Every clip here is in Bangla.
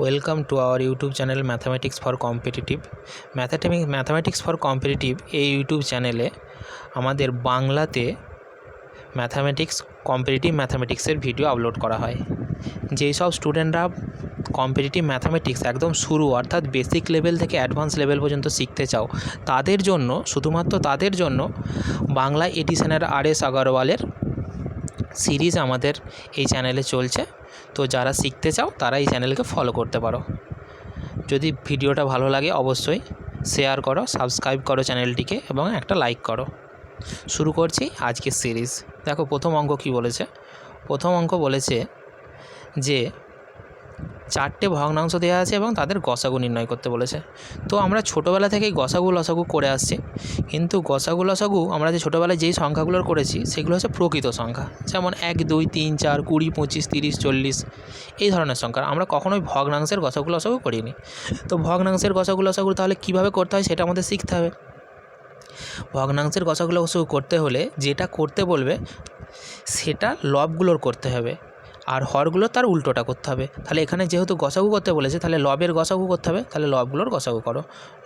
Welcome to our YouTube channel mathematics for competitive. Mathematics for competitive এই ইউটিউব চ্যানেলে আমাদের বাংলাতে কম্পিটিটিভ ম্যাথামেটিক্সের ভিডিও আপলোড করা হয়। যেই সব স্টুডেন্টরা কম্পিটিটিভ ম্যাথামেটিক্স একদম শুরু অর্থাৎ বেসিক লেভেল থেকে অ্যাডভান্স লেভেল পর্যন্ত শিখতে চাও, তাদের জন্য, শুধুমাত্র তাদের জন্য বাংলা এডিশনের আর.এস. আগরওয়ালের সিরিজ আমাদের এই চ্যানেলে চলছে। তো যারা শিখতে চাও তারা এই চ্যানেলকে ফলো করতে পারো। যদি ভিডিওটা ভালো লাগে অবশ্যই শেয়ার করো, সাবস্ক্রাইব করো চ্যানেলটিকে এবং একটা লাইক করো। শুরু করছি আজকের সিরিজ। দেখো প্রথম অঙ্ক কি বলেছে। প্রথম অঙ্ক বলেছে যে 4টে ভগ্নাংশ দেওয়া আছে এবং তাদের গসাগু নির্ণয় করতে বলেছে। তো আমরা ছোটোবেলা থেকেই গসাগু লসাগু করে আসছি, কিন্তু গসাগু লসাগু আমরা যে ছোটোবেলায় যেই সংখ্যাগুলোর করেছি সেগুলো হচ্ছে প্রকৃত সংখ্যা, যেমন 1, 2, 3, 4, 20, 25, 30, 40 এই ধরনের সংখ্যা। আমরা কখনোই ভগ্নাংশের গসাগু লসাগু করিনি। তো ভগ্নাংশের গসাগু লসাগু তাহলে কীভাবে করতে হয় সেটা আমাদের শিখতে হবে। ভগ্নাংশের গসাগু লসাগু করতে হলে যেটা করতে বলবে সেটা লবগুলোর করতে হবে, আর হরগুলো তার উল্টোটা করতে হবে। তাহলে এখানে যেহেতু গসাগু করতে বলেছে তাহলে লবের গসাগু করতে হবে, তাহলে লবগুলোর গসাগু করো।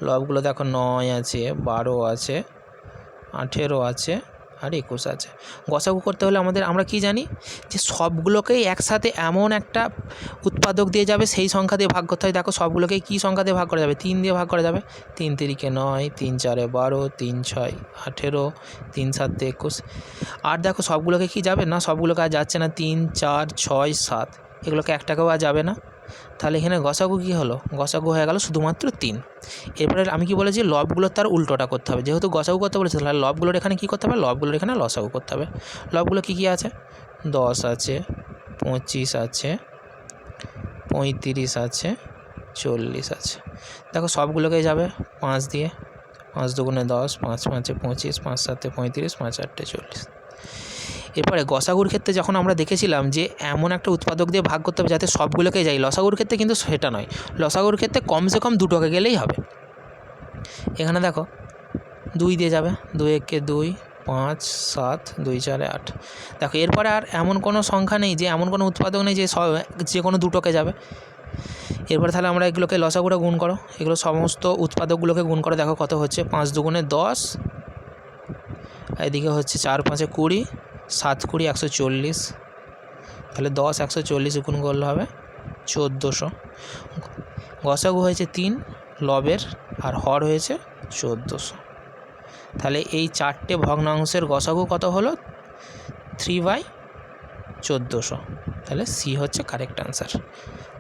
লবগুলো দেখো 9 আছে, 12 আছে, 18 আছে আর 21 আছে। গসাগু করতে হলে আমরা কি জানি যে সবগুলোকেই একসাথে এমন একটা উৎপাদক দিয়ে যাবে সেই সংখ্যা দিয়ে ভাগ করতে হয়। দেখো সবগুলোকেই কী সংখ্যা দিয়ে ভাগ করা যাবে? 3 দিয়ে ভাগ করা যাবে। 3 তিরিকে 9, 3 চারে 12, 3 6 18, 3 7 21। আর দেখো সবগুলোকে কি যাবে না, সবগুলোকে আর যাচ্ছে না। 3 4 6 7 এগুলোকে একটাকেও আর যাবে না। তাহলে এখানে গসাগু কী হলো? গসাগু হয়ে গেল শুধুমাত্র 3। এরপরে আমি কি বলেছি, লবগুলোর তার উল্টোটা করতে হবে। যেহেতু গসাগু করতে বলেছে তাহলে লবগুলোর এখানে কী করতে হবে? লবগুলোর এখানে লসাগু করতে হবে। লবগুলো কী কী আছে? 10 আছে, 25 আছে, 35 আছে, 40 আছে। দেখো সবগুলোকেই যাবে 5 দিয়ে। 5 দুগুণে 10, 5 5 25, 5 7 35, 5 8 40। এরপরে গসাগুর ক্ষেত্রে যখন আমরা দেখেছিলাম যে এমন একটা উৎপাদক দিয়ে ভাগ করতে হবে যাতে সবগুলোকে যাই, লসাগুর ক্ষেত্রে কিন্তু সেটা নয়। লসাগুর ক্ষেত্রে কমসে কম দুটোকে গেলেই হবে। এখানে দেখো 2 দিয়ে যাবে। 2 একে 2, 5 7, 2 4 8। দেখো এরপরে আর এমন কোনো সংখ্যা নেই, যে এমন কোনো উৎপাদক নেই যে কোনো দুটোকে যাবে। এরপরে তাহলে আমরা এগুলোকে লসাগুটা গুণ করো, এগুলো সমস্ত উৎপাদকগুলোকে গুণ করো। দেখো কত হচ্ছে? 5 দুগুণে 10, এদিকে হচ্ছে 4 5 20, 7 20 140। তাহলে 10 140 গুণ করলে হবে 1400। গসাগু হয়েছে 3 লবের, আর হর হয়েছে 1400। তাহলে এই 4টে ভগ্নাংশের গসাগু কত হলো? 3/1400। তাহলে সি হচ্ছে কারেক্ট অ্যান্সার।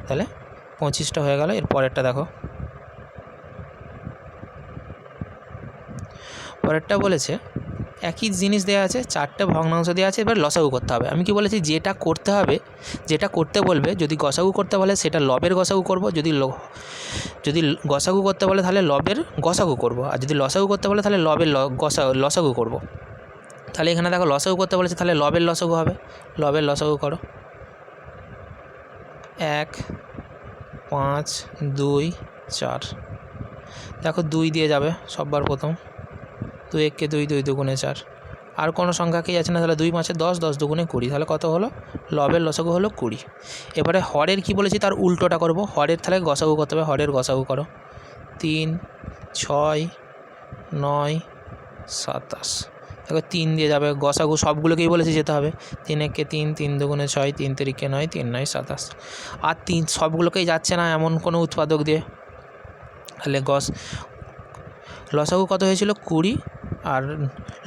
তাহলে 25টা হয়ে গেল। এর পরেরটা দেখো। পরেরটা বলেছে একই জিনিস দেওয়া আছে, 4টে ভগ্নাংশ দেওয়া আছে, এবার লসাগু করতে হবে। আমি কি বলেছি, যেটা করতে হবে, যেটা করতে বলবে, যদি গসাগু করতে বলে সেটা লবের গসাগু করব, যদি গসাগু করতে বলে তাহলে লবের গসাগু করব, আর যদি লসাগু করতে বলে তাহলে লবের লসাগু করব। তাহলে এখানে দেখো লসাগু করতে বলেছে তাহলে লবের লসাগু হবে। লবের লসাগু করো। 1 5 2 4। দেখো 2 দিয়ে যাবে সববার প্রথম। 2 একে 2, 2 দুগুণে 4। আর কোনো সংখ্যাকেই আছে না। তাহলে 2 5 10, 10 দুগুণে 20। তাহলে কত হলো? লবের লসাগু হলো 20। এবারে হরের কি বলেছি তার উল্টোটা করব। হরের তাহলে গসাগু করতে হবে। হরের গসাগু করো। 3 6 9 27। দেখো 3 দিয়ে যাবে। গসাগু সবগুলোকেই বলেছি যেতে হবে। 3 একে 3, 3 দুগুণে 6, 3 তিরিকে 9, 3 9 27। আর 3 সবগুলোকেই যাচ্ছে না এমন কোনো উৎপাদক দিয়ে। তাহলে লসাগু কত হয়েছিল? 20, আর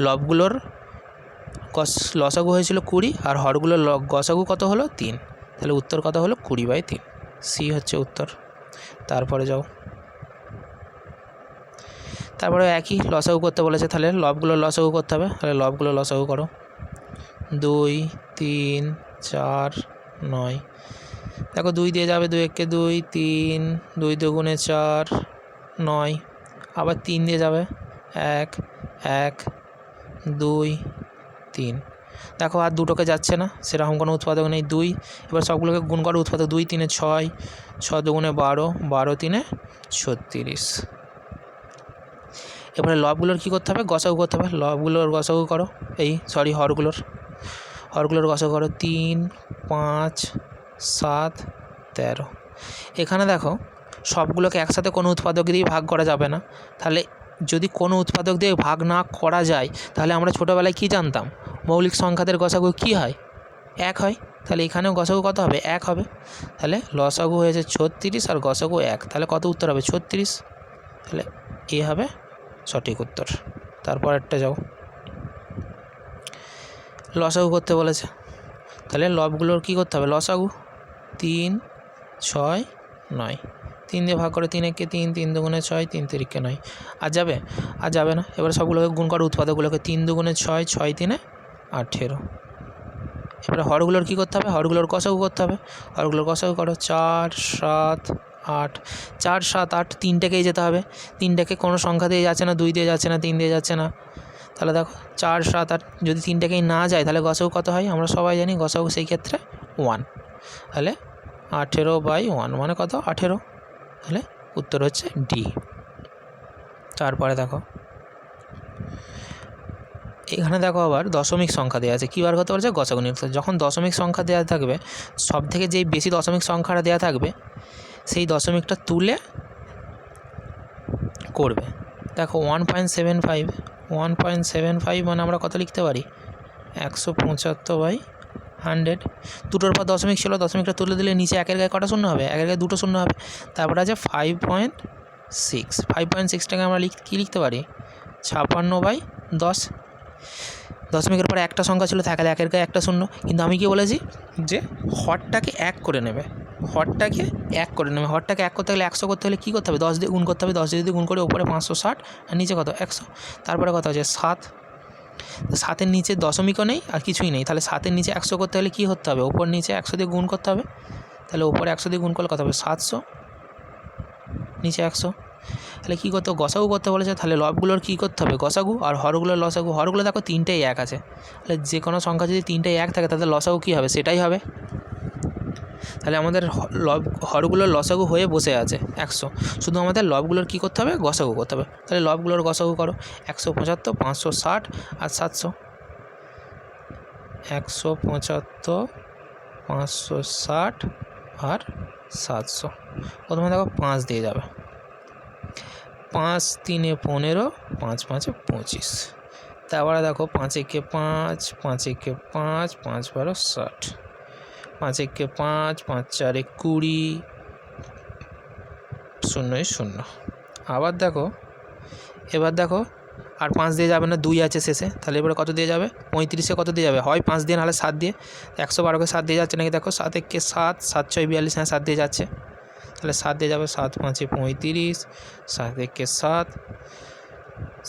লবগুলোর লসাগু হয়েছিল 20, আর হরগুলোর গসাগু কত হলো? 3। তাহলে উত্তর কত হলো? 20/3। সি হচ্ছে উত্তর। তারপরে যাও। তারপরে একই লসাগু করতে বলেছে, তাহলে লবগুলোর লসাগু করতে হবে। তাহলে লবগুলো লসাগু করো। 2 3 4 9। দেখো 2 দিয়ে যাবে। 2 একে 2, 3 2 দুগুণে 4 9। আবার 3 দিয়ে যাবে। 1 1 2 3। দেখো আর দুটোকে যাচ্ছে না, সেরকম কোনো উৎপাদক নেই। 2। এবার সবগুলোকে গুণ করো। উৎপাদক 2 3 6, 6 দুগুণে 12, 12 3 36। এবারে লবগুলোর কী করতে হবে? গসাগু করতে হবে। লবগুলোর গসাগু করো। হরগুলোর গসাগু করো। 3 5 7 13। এখানে দেখো সবগুলোকে একসাথে কোনো উৎপাদক দিয়ে ভাগ করা যাবে না, তাহলে যদি কোনো উৎপাদক দিয়ে ভাগ না করা যায় তাহলে আমরা ছোটোবেলায় কী জানতাম, মৌলিক সংখ্যাদের গসাগু কী হয়, 1 হয়। তাহলে এখানেও গসাগু কত হবে, 1 হবে। তাহলে লসাগু হয়েছে 36 আর গসাগু 1, তাহলে কত উত্তর হবে 36। তাহলে এ হবে সঠিক উত্তর। তারপর একটা যাও, লসাগু করতে বলেছে, তাহলে লবগুলোর কী করতে হবে, লসাগু 3, 6, 9, 3 দিয়ে ভাগ করে 3 একে 3, 3 দুগুণে 6, 3 তিরিকে 9। আর যাবে, আর যাবে না। এবার সবগুলোকে গুণ করো উৎপাদকগুলোকে, 3 দুগুণে 6, 6 3 18। এবারে হরগুলোর কী করতে হবে, হরগুলোর গসাগু করতে হবে। হরগুলোর গসাগু করো, 4, 7, 8, 4, 7, 8, 3টেকেই যেতে হবে। 3টাকে কোনো সংখ্যা দিয়ে যাচ্ছে না, 2 দিয়ে যাচ্ছে না, 3 দিয়ে যাচ্ছে না। তাহলে দেখো 4, 7, 8 যদি 3টাকেই না যায় তাহলে গসাগু কত হয়, আমরা সবাই জানি গসাগু সেই ক্ষেত্রে 1। তাহলে 18/1 মানে কত, 18। তাহলে উত্তর হচ্ছে ডি। তারপরে দেখো এখানে দেখো আবার দশমিক সংখ্যা দেওয়া আছে, কী বার করতে পারছে, গসাগু নির্ণয়। যখন দশমিক সংখ্যা দেওয়া থাকবে, সবথেকে যেই বেশি দশমিক সংখ্যাটা দেওয়া থাকবে সেই দশমিকটা তুলে করবে। দেখো 1.75 মানে আমরা কত লিখতে পারি, 175/100। দুটোর পর দশমিক ছিল, দশমিকটা তুলে দিলে নিচে একের গায়ে কটা শূন্য হবে, একের গায়ে 2টো শূন্য হবে। তারপরে আছে 5.6, 5.6টাকে আমরা কী লিখতে পারি, 56/10। দশমিকের পরে একটা সংখ্যা ছিল, থাকলে একের গায়ে একটা শূন্য। কিন্তু আমি কি বলেছি যে হরটাকে 1 করে নেবে, হরটাকে 1 করে নেবে। হরটাকে 1 করতে গেলে 100 করতে হলে কী করতে হবে, 10 দিয়ে গুণ করতে হবে। 10 দিয়ে গুণ করে উপরে 560 আর নিচে কত, 100। তারপরে কত আছে 7, 7-এর নিচে দশমিকও নেই আর কিছুই নেই। তাহলে 7-এর নিচে 100 করতে হলে কী করতে হবে, ওপর নিচে 100 দিয়ে গুণ করতে হবে। তাহলে ওপরে 100 দিয়ে গুণ করলে কত হবে, 700, নিচে 100। তাহলে কী করতে, গসাগু করতে বলেছে। তাহলে লবগুলোর কী করতে হবে, গসাগু, আর হরগুলোর লসাগু। হরগুলো দেখো 3টাই 1 আছে, তাহলে যে কোনো সংখ্যা যদি 3টাই 1 থাকে তাদের লসাগু কী হবে, সেটাই হবে। তাহলে আমাদের হরগুলোর লসাগু হয়ে বসে আছে 100, শুধু আমাদের লবগুলোর কী করতে হবে, গসাগু করতে হবে। তাহলে লবগুলোর গসাগু করো, 175, 560 আর 700। 175, 560 আর 700। প্রথমে দেখো 5 দিয়ে যাবে, 5 3 15, 5 5 25। তারপরে দেখো 5 একে 5, 5 একে 5, 5 12 60, 5 একে 5, 5 4 20, 0 0। আবার দেখো, এবার দেখো আর 5 দিয়ে যাবে না, 2 আছে শেষে। তাহলে এবারে কত দিয়ে যাবে, 35-এ কত দিয়ে যাবে, হয় 5 দিয়ে নাহলে 7 দিয়ে। 112কে 7 দিয়ে যাচ্ছে নাকি, দেখো 7 একে 7, 7 6 42, হ্যাঁ 7 দিয়ে যাচ্ছে। তাহলে 7 দিয়ে যাবে, 7 5 35, 7 একে 7,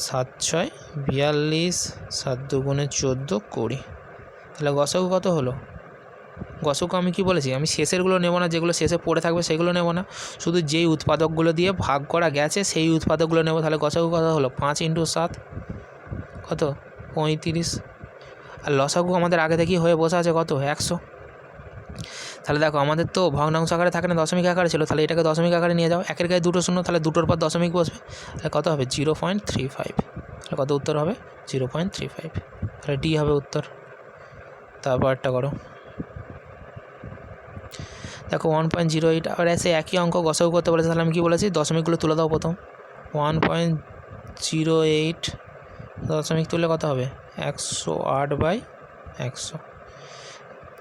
7 6 42, 7 2 14 20। তাহলে গসাগু কত হলো, গসাগু আমি কি বলেছি, আমি শেষেরগুলো নেব না, যেগুলো শেষে পড়ে থাকবে সেগুলো নেব না, শুধু যেই উৎপাদকগুলো দিয়ে ভাগ করা গেছে সেই উৎপাদকগুলো নেব। তাহলে গসাগু কত হলো, 5 × 7 কত, 35। আর লসাগু আমাদের আগে থেকেই হয়ে বসে আছে কত, 100। তাহলে দেখো আমাদের তো ভগ্নাংশ আকারে থাকে না, দশমিক আকারে ছিল। তাহলে এটাকে দশমিক আকারে নিয়ে যাও, একের গায়ে 2টো শূন্য, তাহলে 2টোর পর দশমিক বসবে। তাহলে কত হবে, 0.35। তাহলে কত উত্তর হবে, 0.35। তাহলে ডি হবে উত্তর। তারপর একটা করো, দেখো 1.08। আবার এসে একই অঙ্ক গসাগু করতে বলেছে। তাহলে আমি কী বলেছি, দশমিকগুলো তুলে দাও প্রথম। 1.08 দশমিক তুললে কত হবে, 108/100।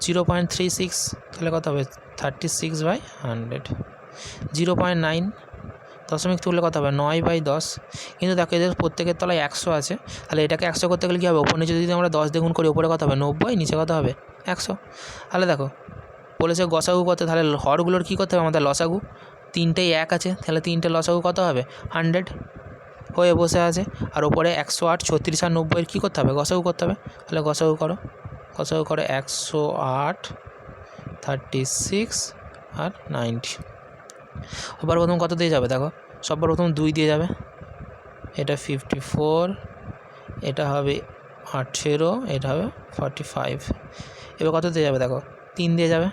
0.36 তাহলে কত হবে, 36/100। 0.9 দশমিক তুললে কত হবে, 9/10। কিন্তু দেখো এদের প্রত্যেকের তলায় 100 আছে, তাহলে এটাকে 100 করতে গেলে কী হবে, ওপর নিচে যদি আমরা 10 দিয়ে গুণ করি, ওপরে কত হবে 90, নিচে কত হবে 100। তাহলে দেখো বলেছে গসাগু করতে, তাহলে হরগুলোর কী করতে হবে আমাদের, লসাগু। 3টাই 1 আছে, তাহলে 3টে লসাগু কত হবে, 100 হয়ে বসে আছে। আর ওপরে 108, 36 আর 90 কী করতে হবে, গসাগু করতে হবে। তাহলে গসাগু করো, গসাগু করে 108, 36 আর 90। এবার প্রথম কত দিয়ে যাবে, দেখো সবার প্রথম 2 দিয়ে যাবে, এটা 54, এটা হবে 18, এটা হবে 45। এবার কত দিয়ে যাবে, দেখো 3 দিয়ে যাবে,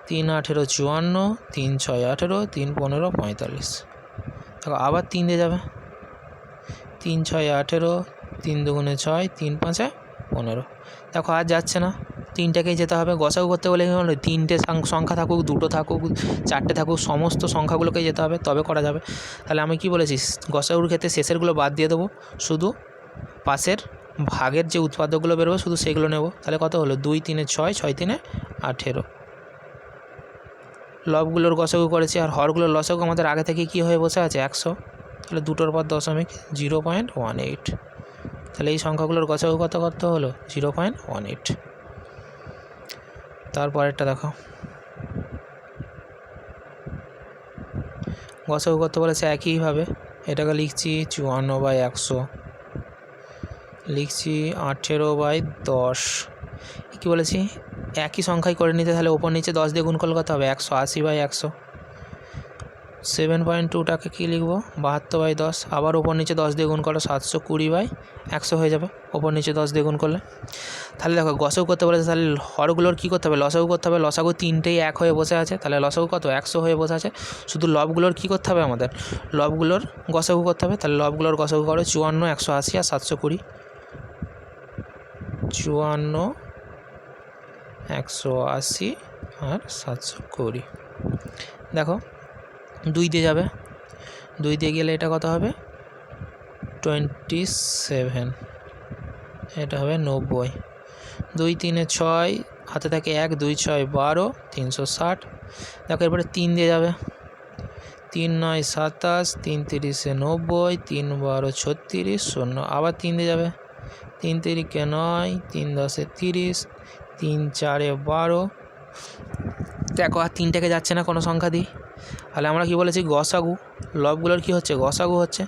3 18 54, 3 6 18, 3 15 45। দেখো আবার 3 দিয়ে যাবে, 3 6 18, 3 2 6, 3 5 15। দেখো আর যাচ্ছে না, তিনটাকেই যেতে হবে। গসাগু করতে বলে কী হলো, তিনটে সংখ্যা থাকুক, দুটো থাকুক, চারটে থাকুক, সমস্ত সংখ্যাগুলোকেই যেতে হবে, তবে করা যাবে। তাহলে আমি কি বলেছি, গসাগুর ক্ষেত্রে শেষেরগুলো বাদ দিয়ে দেবো, শুধু পাশের ভাগের যে উৎপাদকগুলো বেরোবে শুধু সেগুলো নেব। তাহলে কত হলো, 2 3 6, 6 3 18। লবগুলোর গসাগু করেছি, আর হরগুলোর লসাগু আমাদের আগে থেকে কি হয়ে বসে আছে, 100। তাহলে দুটোর পর 0.18। তাহলে এই সংখ্যাগুলোর গসাগু কত হলো, 0.18। তারপরেরটা দেখো, গসাগু করতে বলেছে একইভাবে, এটাকে লিখছি 54/100, লিখছি 18/10। কী বলেছি, একই সংখ্যায় করে নিতে, তাহলে ওপর নিচে 10 দিয়ে গুণ করলে কত হবে, 180/100। 7.2টাকে কী লিখবো, 72/10। আবার ওপর নিচে 10 দিয়ে গুণ করলে 720/100 হয়ে যাবে, ওপর নিচে 10 দিয়ে গুণ করলে। তাহলে দেখো গসাগু করতে বলেছে, তাহলে হরগুলোর কী করতে হবে, লসাগু করতে হবে। লসাগু তিনটেই 1 হয়ে বসে আছে, তাহলে লসাগু কত, 100 হয়ে বসে আছে। শুধু লবগুলোর কী করতে হবে, আমাদের লবগুলোর গসাগু করতে হবে। তাহলে লবগুলোর গসাগু করো 54, 180 আর 720। 54, 180 আর 720। দেখো 2 দিয়ে যাবে, 2 দিয়ে গেলে এটা কত হবে, 27। এটা হবে 90। 2 3 6, হাতে থাকে 1, 2 6 12, 360। দেখো এরপরে 3 দিয়ে যাবে, 3 9 27, 3 3 90, 3 12 36, 0। আবার 3 দিয়ে যাবে, 3 3 9, 3 10 30, 3 4 12। দেখো আর 3টাকে যাচ্ছে না কোনো সংখ্যা দিই। তাহলে আমরা কি বলেছি, গসাগু লবগুলোর কি হচ্ছে, গসাগু হচ্ছে।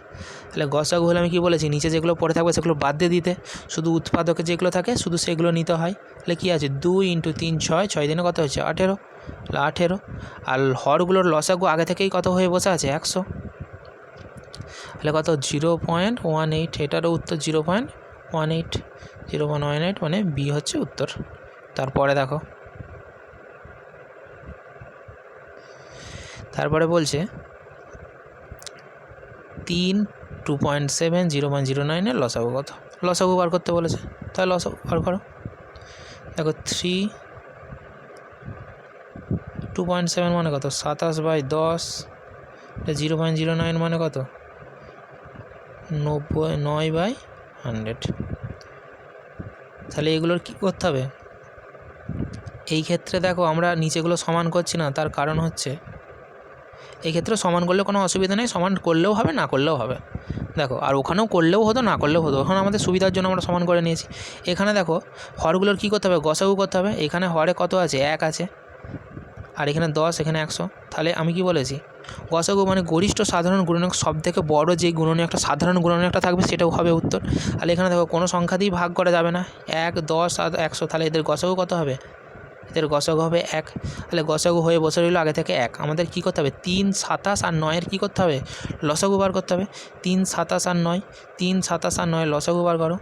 তাহলে গসাগু হলে আমি কি বলেছি, নিচে যেগুলো পড়ে থাকবে সেগুলো বাদ দিয়ে দিতে, শুধু উৎপাদকে যেগুলো থাকে শুধু সেগুলো নিতে হয়। তাহলে কী আছে, 2 × 3 6, 6 দিনে কত হচ্ছে, 18। তাহলে 18। আর হরগুলোর লসাগু আগে থেকেই কত হয়ে বসে আছে, 100। তাহলে কত, 0.18। এটারও উত্তর 0.18। 0.18 মানে বি হচ্ছে উত্তর। তারপরে দেখো, তারপরে বলছে 3 2.7 0.09 লসাগু কত, লসাগু বার করতে বলেছে। তাহলে লসাগু বার করো। দেখো 3 2.7 মানে কত, 27/10। 0.09 মানে কত, 9/100। তাহলে এগুলোর কী করতে হবে, এই ক্ষেত্রে দেখো আমরা নিচেগুলো সমান করছি না, তার কারণ হচ্ছে এই ক্ষেত্রে সমান করলে কোনো অসুবিধা নেই, সমান করলেও হবে না করলেও হবে। দেখো আর ওখানেও করলেও হতো না করলেও হতো, ওখানে আমাদের সুবিধার জন্য আমরা সমান করে নিয়েছি। এখানে দেখো হরগুলোর কী করতে হবে, গসাগু করতে হবে। এখানে হরে কত আছে, 1 আছে, আর এখানে 10, এখানে 100। তাহলে আমি কি বলেছি, গসাগু মানে গরিষ্ঠ সাধারণ গুণনীয়ক, সব থেকে বড় যে গুণনীয়কটা সাধারণ গুণনীয়কটা থাকবে সেটাও হবে উত্তর। তাহলে এখানে দেখো কোনো সংখ্যা দিয়েই ভাগ করা যাবে না, 1 10 আর 100। তাহলে এদের গসাগু কত হবে, এদের গসাগু হবে 1। তাহলে গসাগু হয়ে বসে রইল আগে থেকে 1। আমাদের কী করতে হবে, 3 27 আর 9-এর কী করতে হবে, লসাগু বার করতে হবে। 3 27 আর 9, 3 27 আর 9 লসাগু বার করো,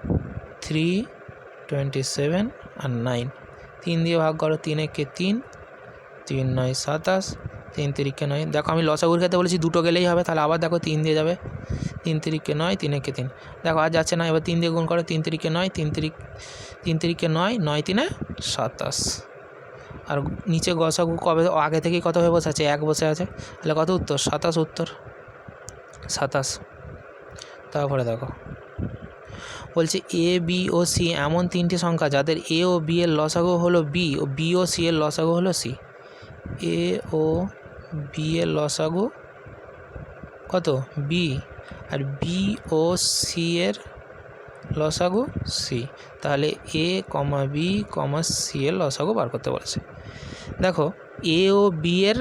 3 27 আর 9। 3 দিয়ে ভাগ করো, 3 1 3, 3 9 27, 3 3 9। দেখো আমি লসাগুর ক্ষেত্রে বলেছি দুটো গেলেই হবে, তাহলে আবার দেখো 3 দিয়ে যাবে, 3 3 9, 3 1 3। দেখো আর যাচ্ছে না, এবার 3 দিয়ে গুণ করো, 3 3 9, 3 3 9, 9 3 27। আর নিচে গসাগু কবে আগে থেকেই কত হয়ে বসে আছে, 1 বসে আছে। তাহলে কত উত্তর, 27 উত্তর, 27। তারপরে দেখো বলছে এ বি ও সি এমন 3টি সংখ্যা যাদের এ ও বি এর লসাগু হলো বি, ও বি ও সি এর লসাগু হলো সি। এ ও বি এর লসাগু কত, বি, আর বি ও সি এর লসাগু সি। তাহলে এ কমা বি কমা সি এর লসাগু বার করতে বলেছে। দেখো এ ও বি এর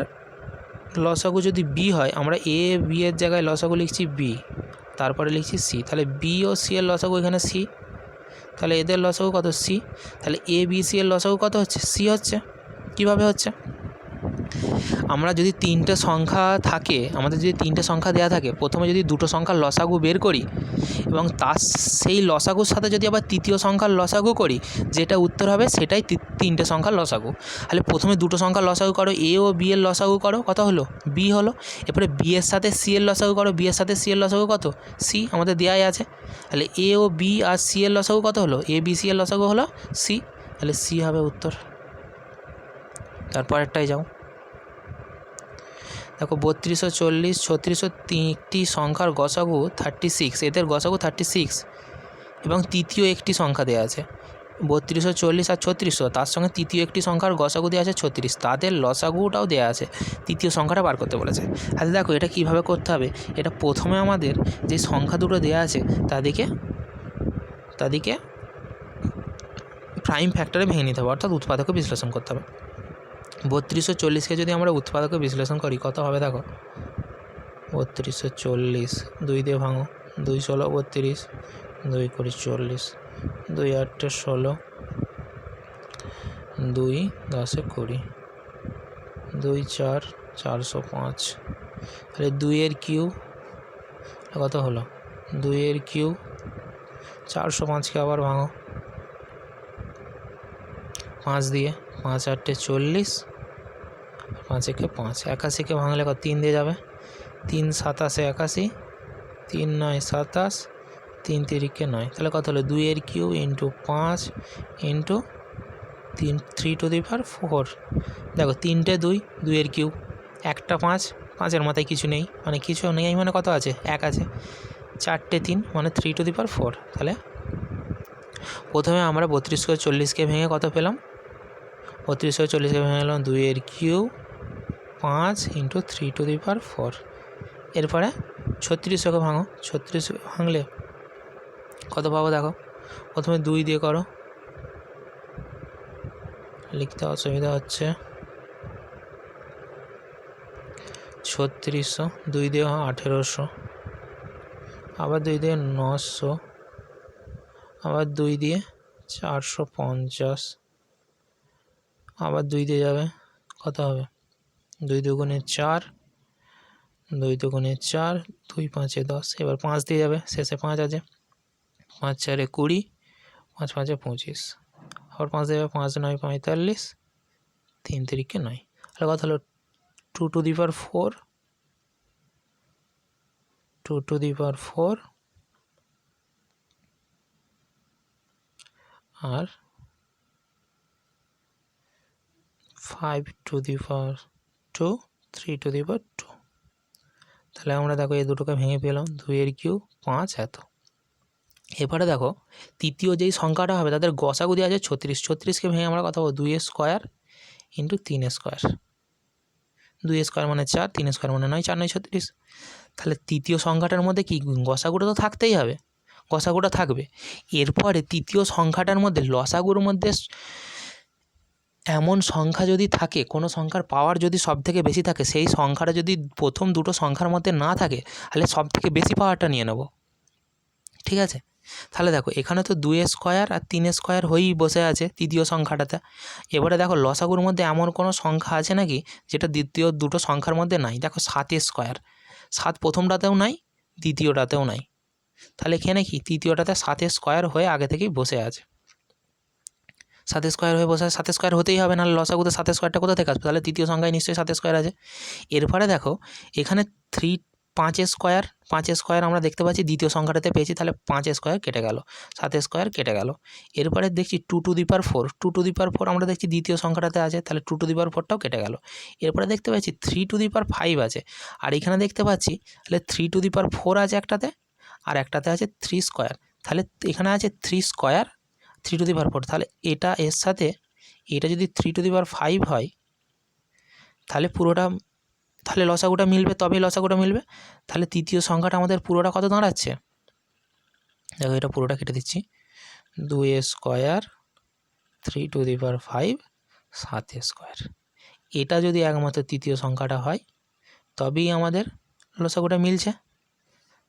লসাগু যদি বি হয়, আমরা এ বি এর জায়গায় লসাগু লিখছি বি, তারপরে লিখছি সি। তাহলে বি ও সি এর লসাগু এখানে সি, তাহলে এদের লসাগু কত, সি। তাহলে এ বি সি এর লসাগু কত হচ্ছে, সি হচ্ছে। কীভাবে হচ্ছে, আমরা যদি 3টে সংখ্যা থাকে, আমাদের যদি 3টে সংখ্যা দেওয়া থাকে, প্রথমে যদি দুটো সংখ্যার লসাগু বের করি এবং তার সেই লসাগুর সাথে যদি আবার তৃতীয় সংখ্যার লসাগু করি, যেটা উত্তর হবে সেটাই 3টে সংখ্যার লসাগু। তাহলে প্রথমে দুটো সংখ্যার লসাগু করো, এ ও বি এর লসাগু করো, কত হলো, বি হলো। এরপরে বি এর সাথে সি এর লসাগু করো, বি এর সাথে সি এর লসাগু কত, সি, আমাদের দেওয়াই আছে। তাহলে এ ও বি আর সি এর লসাগু কত হলো, এ বি সি এর লসাগু হলো সি। তাহলে সি হবে উত্তর। তারপরেরটাই যাও, দেখো 3240 3603টি সংখ্যার গসাগু 36, এদের গসাগু 36 এবং তৃতীয় একটি সংখ্যা দেওয়া আছে 3240 আর 3600, তার সঙ্গে তৃতীয় একটি সংখ্যার গসাগু দেওয়া আছে 36, তাদের লসাগুটাও দেওয়া আছে, তৃতীয় সংখ্যাটা বার করতে বলেছে। আচ্ছা দেখো এটা কীভাবে করতে হবে, এটা প্রথমে আমাদের যে সংখ্যা দুটো দেওয়া আছে তাদেরকে প্রাইম ফ্যাক্টরে ভেঙে নিতে হবে, অর্থাৎ উৎপাদকে বিশ্লেষণ করতে হবে। 3240কে যদি আমরা উৎপাদকে বিশ্লেষণ করি কত হবে দেখো, 3240 2 দিয়ে ভাঙো, 2 16 32, 2 20 40, 2 8 16, 2 10 20, 2 4 405, তাহলে 2 এর কিউব কত হলো, 2 এর কিউব 405কে আবার ভাঙো 5 দিয়ে, 5 8 40, 5 একে 5, 81কে ভাঙলে 3 দিয়ে যাবে, 3 27 81, 3 9 27, 3 3 9, তাহলে কত হলো 2 এর cube into 5 into 3 to the power 4, দেখো 3টে 2, 2 এর কিউব, একটা 5, 5-এর মাথায় কিছু নেই, মানে কিছু নেই মানে কত আছে 1 আছে, 4টে 3 মানে 3 টু দি পাওয়ার 4, তাহলে প্রথমে আমরা 3240কে ভেঙে কত পেলাম, 3240কে ভেঙে গেলাম 2 এর cube 5 into 3 to the power 4, এরপরে 3600কে ভাঙো, 36 ভাঙলে কত পাবো দেখো, প্রথমে 2 দিয়ে করো, লিখতে অসুবিধা হচ্ছে, 3600, 2 দিয়ে 1800, আবার 2 দিয়ে 900, আবার 2 দিয়ে 450, আবার 2 দিয়ে যাবে কত হবে, 2 দুগুণে 4, 2 দুগুণে 4, 2 5 10, এবার 5 দিয়ে যাবে, শেষে 5 আছে, 5 4 20, 5 5 25, আবার 5 দিয়ে যাবে, 5 9 45, 3 3 9, তাহলে কত হলো 2 to the power 4, 2 to the power 4 আর 5 to the power 2, 3 to the power 2, তাহলে আমরা দেখো এই দুটোকে ভেঙে পেলাম, 2 এর কিউব 5 এত। এবারে দেখো তৃতীয় যেই সংখ্যাটা হবে তাদের গসাগু দেওয়া আছে 36, 36কে ভেঙে আমরা কথা বলবো 2 স্কোয়ার ইন্টু 3 স্কোয়ার, 2 স্কোয়ার মানে 4, 3 স্কোয়ার মানে 9, 4 9 36, তাহলে তৃতীয় সংখ্যাটার মধ্যে কি গসাগুটা তো থাকতেই হবে, গসাগুটা থাকবে। এরপরে তৃতীয় সংখ্যাটার মধ্যে লসাগুর মধ্যে এমন সংখ্যা যদি থাকে, কোনো সংখ্যার পাওয়ার যদি সব থেকে বেশি থাকে, সেই সংখ্যাটা যদি প্রথম দুটো সংখ্যার মধ্যে না থাকে তাহলে সব থেকে বেশি পাওয়ারটা নিয়ে নেব, ঠিক আছে। তাহলে দেখো এখানে তো 2 স্কোয়ার আর 3 স্কোয়ার হয়েই বসে আছে তৃতীয় সংখ্যাটাতে। এবারে দেখো লসাগুর মধ্যে এমন কোনো সংখ্যা আছে নাকি যেটা দ্বিতীয় দুটো সংখ্যার মধ্যে নাই, দেখো 7 স্কোয়ার, 7 প্রথমটাতেও নাই, দ্বিতীয়টাতেও নাই, তাহলে এখানে কি তৃতীয়টাতে 7 স্কোয়ার হয়ে আগে থেকেই বসে আছে, 7 স্কোয়ার হয়ে বসে আছে, 7 স্কোয়ার হতেই হবে, নাহলে লসাগুতে 7 স্কোয়ারটা কোথা থেকে আসবে, তাহলে তৃতীয় সংখ্যায় নিশ্চয়ই 7 স্কোয়ার আছে। এরপরে দেখো এখানে 5 স্কোয়ার, 5 স্কোয়ার আমরা দেখতে পাচ্ছি দ্বিতীয় সংখ্যাটাতে পেয়েছি, তাহলে 5 স্কোয়ার কেটে গেল, 7 স্কোয়ার কেটে গেল। এরপরে দেখছি 2 to the power 4, 2 to the power 4 আমরা দেখছি দ্বিতীয় সংখ্যাটাতে আছে, তাহলে 2 টু দি পাওয়ার 4টাও কেটে গেল। এরপরে দেখতে পাচ্ছি 3 টু দি পাওয়ার 5 আছে, আর এখানে দেখতে পাচ্ছি তাহলে 3 টু দি পাওয়ার 4 আছে একটাতে, আর একটাতে আছে 3 স্কোয়ার, তাহলে এখানে আছে 3 স্কোয়ার 3 টু দি পাওয়ার 4, তাহলে এটা এর সাথে এটা যদি 3 টু দি পাওয়ার 5 হয় তাহলে পুরোটা, তাহলে লসাগুটা মিলবে, তবেই লসাগুটা মিলবে। তাহলে তৃতীয় সংখ্যাটা আমাদের পুরোটা কত দাঁড়াচ্ছে, দেখো এটা পুরোটা কেটে দিচ্ছি, 2 square 3 to the power 5 7 square, এটা যদি একমাত্র তৃতীয় সংখ্যাটা হয় তবেই আমাদের লসাগুটা মিলছে,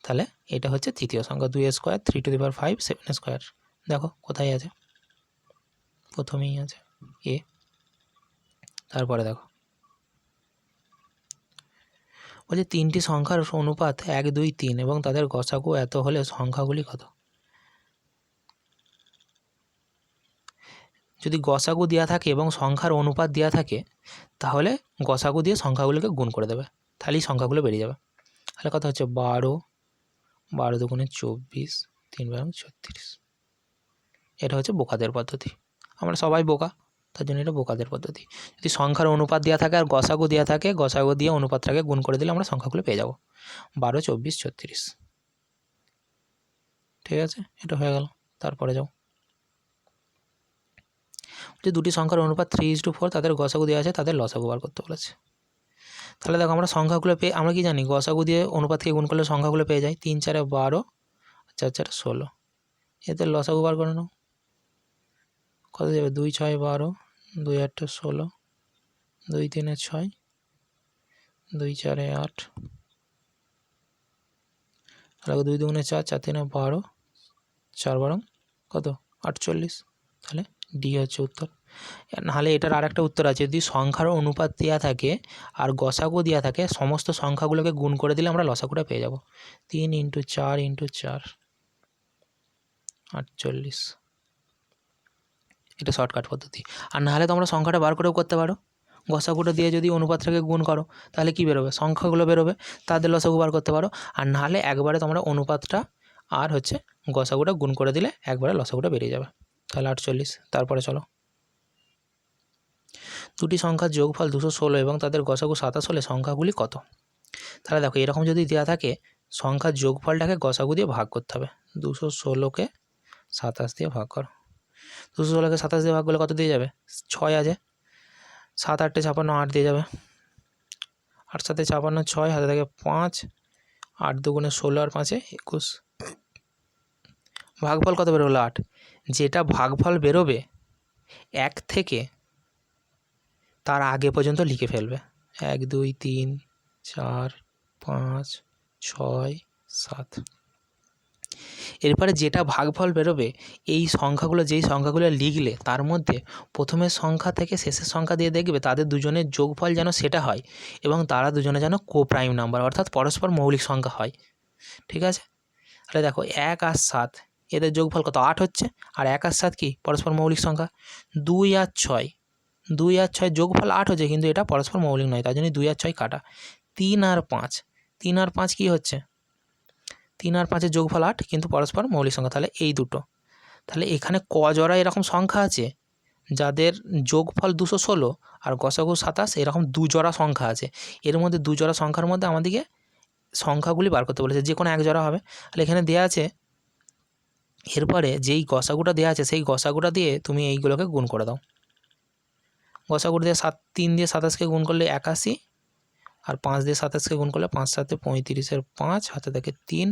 তাহলে এটা হচ্ছে তৃতীয় সংখ্যা 2 square 3 to the power 5 7 square. দেখো কোথায় আছে, প্রথমেই আছে এ। তারপরে দেখো বলছে 3টি সংখ্যার অনুপাত 1 2 3 এবং তাদের গসাগু এত হলে সংখ্যাগুলি কত। যদি গসাগু দেওয়া থাকে এবং সংখ্যার অনুপাত দেওয়া থাকে তাহলে গসাগু দিয়ে সংখ্যাগুলোকে গুণ করে দেবে, তাহলেই সংখ্যাগুলো বেরিয়ে যাবে। তাহলে কথা হচ্ছে 12, 12 দুগুণে 24, 3 12 36, এটা হচ্ছে বোকাদের পদ্ধতি। আমরা সবাই বোকা, তার জন্য এটা বোকাদের পদ্ধতি। যদি সংখ্যার অনুপাত দেওয়া থাকে আর গসাগু দেওয়া থাকে, গসাগু দিয়ে অনুপাতটাকে গুণ করে দিলে আমরা সংখ্যাগুলো পেয়ে যাব। 12, 24, 36। ঠিক আছে, এটা হয়ে গেল। তারপরে যাও, যে দুটি সংখ্যার অনুপাত 3:4, তাদের গসাগু দেওয়া আছে, তাদের লসাগু বার করতে বলেছে। তাহলে দেখো আমরা সংখ্যাগুলো পেয়ে, আমরা কি জানি গসাগু দিয়ে অনুপাতকে গুণ করলে সংখ্যাগুলো পেয়ে যাই। 3 4 12, 4 4 16। এদের লসাগু বার করে নাও, কত যাবে? 2 6 12, 2 8 16, 2 3 6, 2 4 8, আর 2 2 4, 4 3 12, 4 12 কত? 48। তাহলে ডি হচ্ছে উত্তর। নাহলে এটার আর একটা উত্তর আছে, যদি সংখ্যার অনুপাত দেওয়া থাকে আর গসাগু দেওয়া থাকে, সমস্ত সংখ্যাগুলোকে গুণ করে দিলে আমরা লসাগুটা পেয়ে যাব। 3 × 4 × 4, 48। এটা শর্টকাট পদ্ধতি। আর নাহলে তোমরা সংখ্যাটা বার করেও করতে পারো। গসাগুটা দিয়ে যদি অনুপাতটাকে গুণ করো, তাহলে কী বেরোবে? সংখ্যাগুলো বেরোবে, তাদের লসাগু বার করতে পারো। আর নাহলে একবারে তোমরা অনুপাতটা আর হচ্ছে গসাগুটা গুণ করে দিলে একবারে লসাগুটা বেরিয়ে যাবে। তাহলে 48। তারপরে চলো, দুটি সংখ্যার যোগফল 216 এবং তাদের গসাগু 27 হলে সংখ্যাগুলি কত? তাহলে দেখো, এরকম যদি দেওয়া থাকে, সংখ্যার যোগফলটাকে গসাগু দিয়ে ভাগ করতে হবে। 216কে 27 দিয়ে ভাগ করো। 216কে 27 দিয়ে ভাগ করলে কত দিয়ে যাবে? 6 আছে, 7 8 56, 8 দিয়ে যাবে। 8 7 56, 6, হাতে থাকে 5, 8 2 16, আর 5 21। ভাগফল কত বেরোলো? 8। যেটা ভাগফল বেরোবে 1 থেকে তার আগে পর্যন্ত লিখে ফেলবে। 1 2 3 4 5 6 7। এরপরে যেটা ভাগফল বেরোবে, এই সংখ্যাগুলো, যেই সংখ্যাগুলো লিখলে তার মধ্যে প্রথমের সংখ্যা থেকে শেষের সংখ্যা দিয়ে দেখবে তাদের দুজনের যোগফল যেন সেটা হয়, এবং তারা দুজনে যেন কোপ্রাইম নাম্বার অর্থাৎ পরস্পর মৌলিক সংখ্যা হয়। ঠিক আছে, তাহলে দেখো 1 আর 7 এদের যোগফল কত? 8 হচ্ছে। আর 1 আর 7 কি? পরস্পর মৌলিক সংখ্যা। 2 আর 6, 2 আর 6 যোগফল 8 হচ্ছে, কিন্তু এটা পরস্পর মৌলিক নয়, তার জন্য 2 আর 6 কাটা। 3 আর 5, 3 আর 5 কী হচ্ছে? 3 আর 5-এর যোগফল 8, কিন্তু পরস্পর মৌলিক সংখ্যা। তাহলে এই দুটো। তাহলে এখানে কজোড়া এরকম সংখ্যা আছে যাদের যোগফল 216 আর গসাগু 27, এরকম 2 জোড়া সংখ্যা আছে। এর মধ্যে 2 জোড়া সংখ্যার মধ্যে আমাদেরকে সংখ্যাগুলি বার করতে বলেছে, যে কোনো এক জোড়া হবে। তাহলে এখানে দেওয়া আছে, এরপরে যেই গসাগুটা দেওয়া আছে সেই গসাগুটা দিয়ে তুমি এইগুলোকে গুণ করে দাও। গসাগুটা দিয়ে 3 দিয়ে 27কে গুণ করলে 81, আর 5 দিয়ে 27কে গুণ করলে 5 7 35-এর 5, হাতে থাকে 3,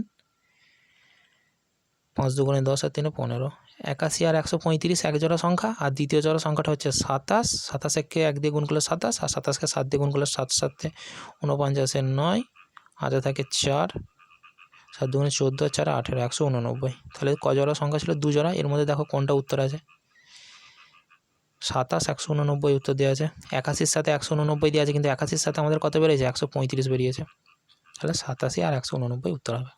5 2 10, আর 3 15। 81 আর 135 এক জোড়া সংখ্যা, আর দ্বিতীয় জোড়া সংখ্যাটা হচ্ছে 27। 27কে 1 দিয়ে গুণ করলে 27, আর 27কে 7 দিয়ে গুণ করলে 7 7 49-এর 9, হাতে থাকে 4, 7 2 14, 4 18, 189। তাহলে ক জোড়া সংখ্যা ছিল? 2 জোড়া। এর মধ্যে দেখো কোনটা উত্তর আছে? 27, 189 উত্তর দেওয়া আছে। 81-র সাথে 189 দেওয়া আছে, কিন্তু 81-র সাথে আমাদের কত বেরিয়েছে? 135 বেরিয়েছে। তাহলে 87 আর 189 উত্তর হবে।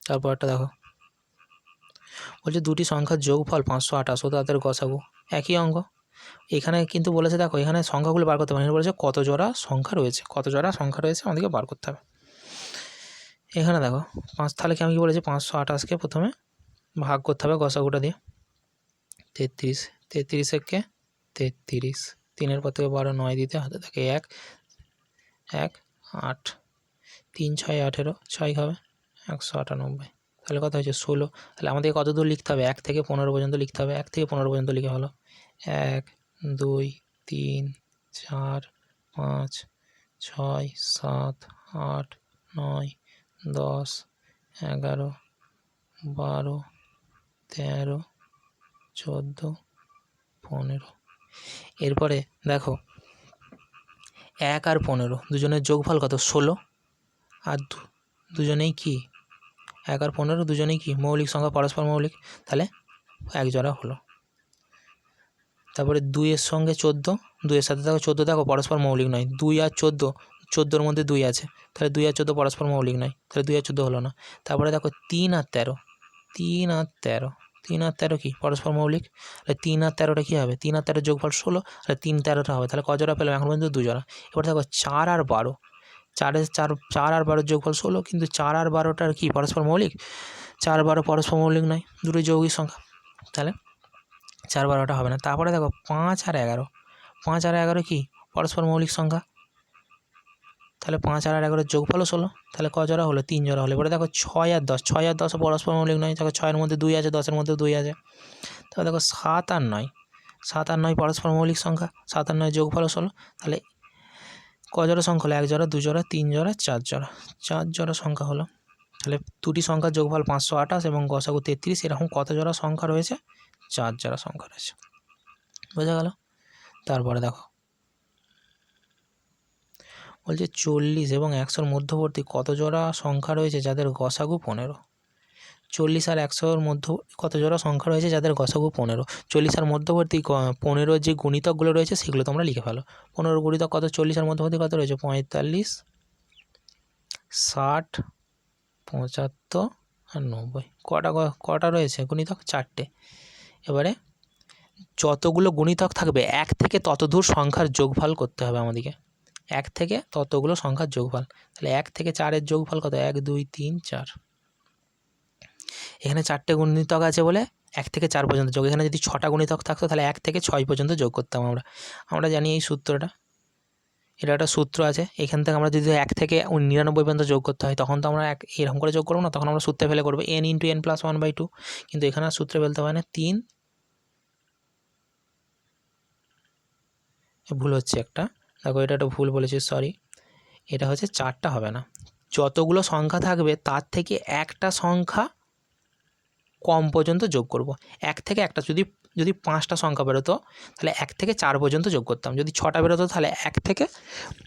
তারপরটা দেখো, বলছে দুটি সংখ্যার যোগফল 528 ও তাদের গসাগু একই অঙ্ক। এখানে কিন্তু বলেছে, দেখো এখানে সংখ্যাগুলো বার করতে পারে, বলেছে কত জোড়া সংখ্যা রয়েছে, কত জোড়া সংখ্যা রয়েছে আমাদেরকে বার করতে হবে। এখানে দেখো 5, তাহলে কি আমি কি বলেছি? 528কে প্রথমে ভাগ করতে হবে গসাগুটা দিয়ে। 33, 33-একে 33, 3-এর পর থেকে 12, 9 দিতে, হাতে থাকে 1 1 8, 3 6 18, 6 খাবে 198। তাহলে কত হয়েছে? 16। তাহলে আমাদেরকে কত দূর লিখতে হবে? 1 থেকে 15 পর্যন্ত লিখতে হবে। 1 থেকে 15 পর্যন্ত লিখে হলো 1 2 3 4 5 6 7 8 9 10 11 12 13 14 15। এরপরে দেখো 1 আর 15 দুজনের যোগফল কত? 16। আর দুজনেই কি? 1 আর 15 দুজনেই কি? মৌলিক সংখ্যা, পরস্পর মৌলিক। তাহলে এক জোড়া হলো। তারপরে 2-এর সঙ্গে 14, 2-এর সাথে দেখো 14, দেখো পরস্পর মৌলিক নয়। 2 আর 14, 14-র মধ্যে 2 আছে, তাহলে 2 আর 14 পরস্পর মৌলিক নয়, তাহলে 2 আর 14 হলো না। তারপরে দেখো 3 আর 13, 3 আর 13, 3 আর 13 কি? পরস্পর মৌলিক। তাহলে 3 আর 13টা কী হবে? 3 আর 13 যোগফল 16, তাহলে 3 13টা হবে। তাহলে ক জোড়া পেলাম? এখন পর্যন্ত 2 জোড়া। এবার দেখো 4 আর 12, 4 আর 12 যোগফল 16, কিন্তু 4 আর 12টার কি? পরস্পর মৌলিক। 4 12 পরস্পর মৌলিক নয়, দুটোই যৌগিক সংখ্যা। তাহলে 4 12টা হবে না। তারপরে দেখো 5 আর 11, 5 আর 11 কি পরস্পর মৌলিক সংখ্যা, তাহলে 5 আর 11 যোগফল 16, তাহলে ক জোড়া হলো? 3 জোড়া হলো। এবারে দেখো 6 আর 10, 6 আর 10 পরস্পর মৌলিক নয়, দেখো 6 এর মধ্যে 2 আছে, 10 এর মধ্যে 2 আছে। তাহলে দেখো 7 আর 9, 7 আর 9 পরস্পর মৌলিক সংখ্যা, 7 আর 9 যোগফল 16, তাহলে ক জোড়া সংখ্যা হলো? 1 জোড়া, 2 জোড়া, 3 জোড়া, 4 জোড়া, 4 জোড়া সংখ্যা হলো। তাহলে দুটি সংখ্যার যোগফল 528 এবং গসাগু 33, এরকম কত জোড়া সংখ্যা রয়েছে? 4 জোড়া সংখ্যা রয়েছে। বোঝা গেল? তারপরে দেখো বলছে 40 এবং 100-র মধ্যবর্তী কত জোড়া সংখ্যা রয়েছে যাদের গসাগু 15? 40 আর 100-র মধ্যে কত জোড়া সংখ্যা রয়েছে যাদের গসাগু 15? 40 আর মধ্যবর্তী 15 যে গুণিতকগুলো রয়েছে সেগুলো তোমরা লিখে ফেলো। 15 গুণিতক কত? 40 আর মধ্যবর্তী কত রয়েছে? 45, 60, 75 আর 90। কটা রয়েছে গুণিতক? 4টে। এবারে যতগুলো গুণিতক থাকবে 1 থেকে ততদূর সংখ্যার যোগফল করতে হবে আমাদেরকে। 1 থেকে ততগুলো সংখ্যার যোগফল। তাহলে 1 থেকে 4-এর যোগফল কত? 1 2 3 4। এখানে 4টে গুণিতক আছে বলে 1 থেকে 4 পর্যন্ত যোগ। এখানে যদি 6টা গুণিতক থাকতো তাহলে 1 থেকে 6 পর্যন্ত যোগ করতাম আমরা জানি এই সূত্রটা। এটা একটা সূত্র আছে। এখান থেকে আমরা যদি 1 থেকে 99 পর্যন্ত যোগ করতে হয় তখন তো আমরা এরকম করে যোগ করবো না, তখন আমরা সূত্রে ফেলে করবো n × n + 1/2। কিন্তু এখানে আর সূত্রে ফেলতে হয় না। 3, ভুল হচ্ছে একটা, দেখো এটা একটা ভুল বলেছি, সরি। এটা হচ্ছে 4টা হবে না, যতগুলো সংখ্যা থাকবে তার থেকে একটা সংখ্যা কম পর্যন্ত যোগ করব। 1 থেকে একটা, যদি 5টা সংখ্যা বেরোতো তাহলে 1 থেকে 4 পর্যন্ত যোগ করতাম। যদি 6টা বেরোতো তাহলে 1 থেকে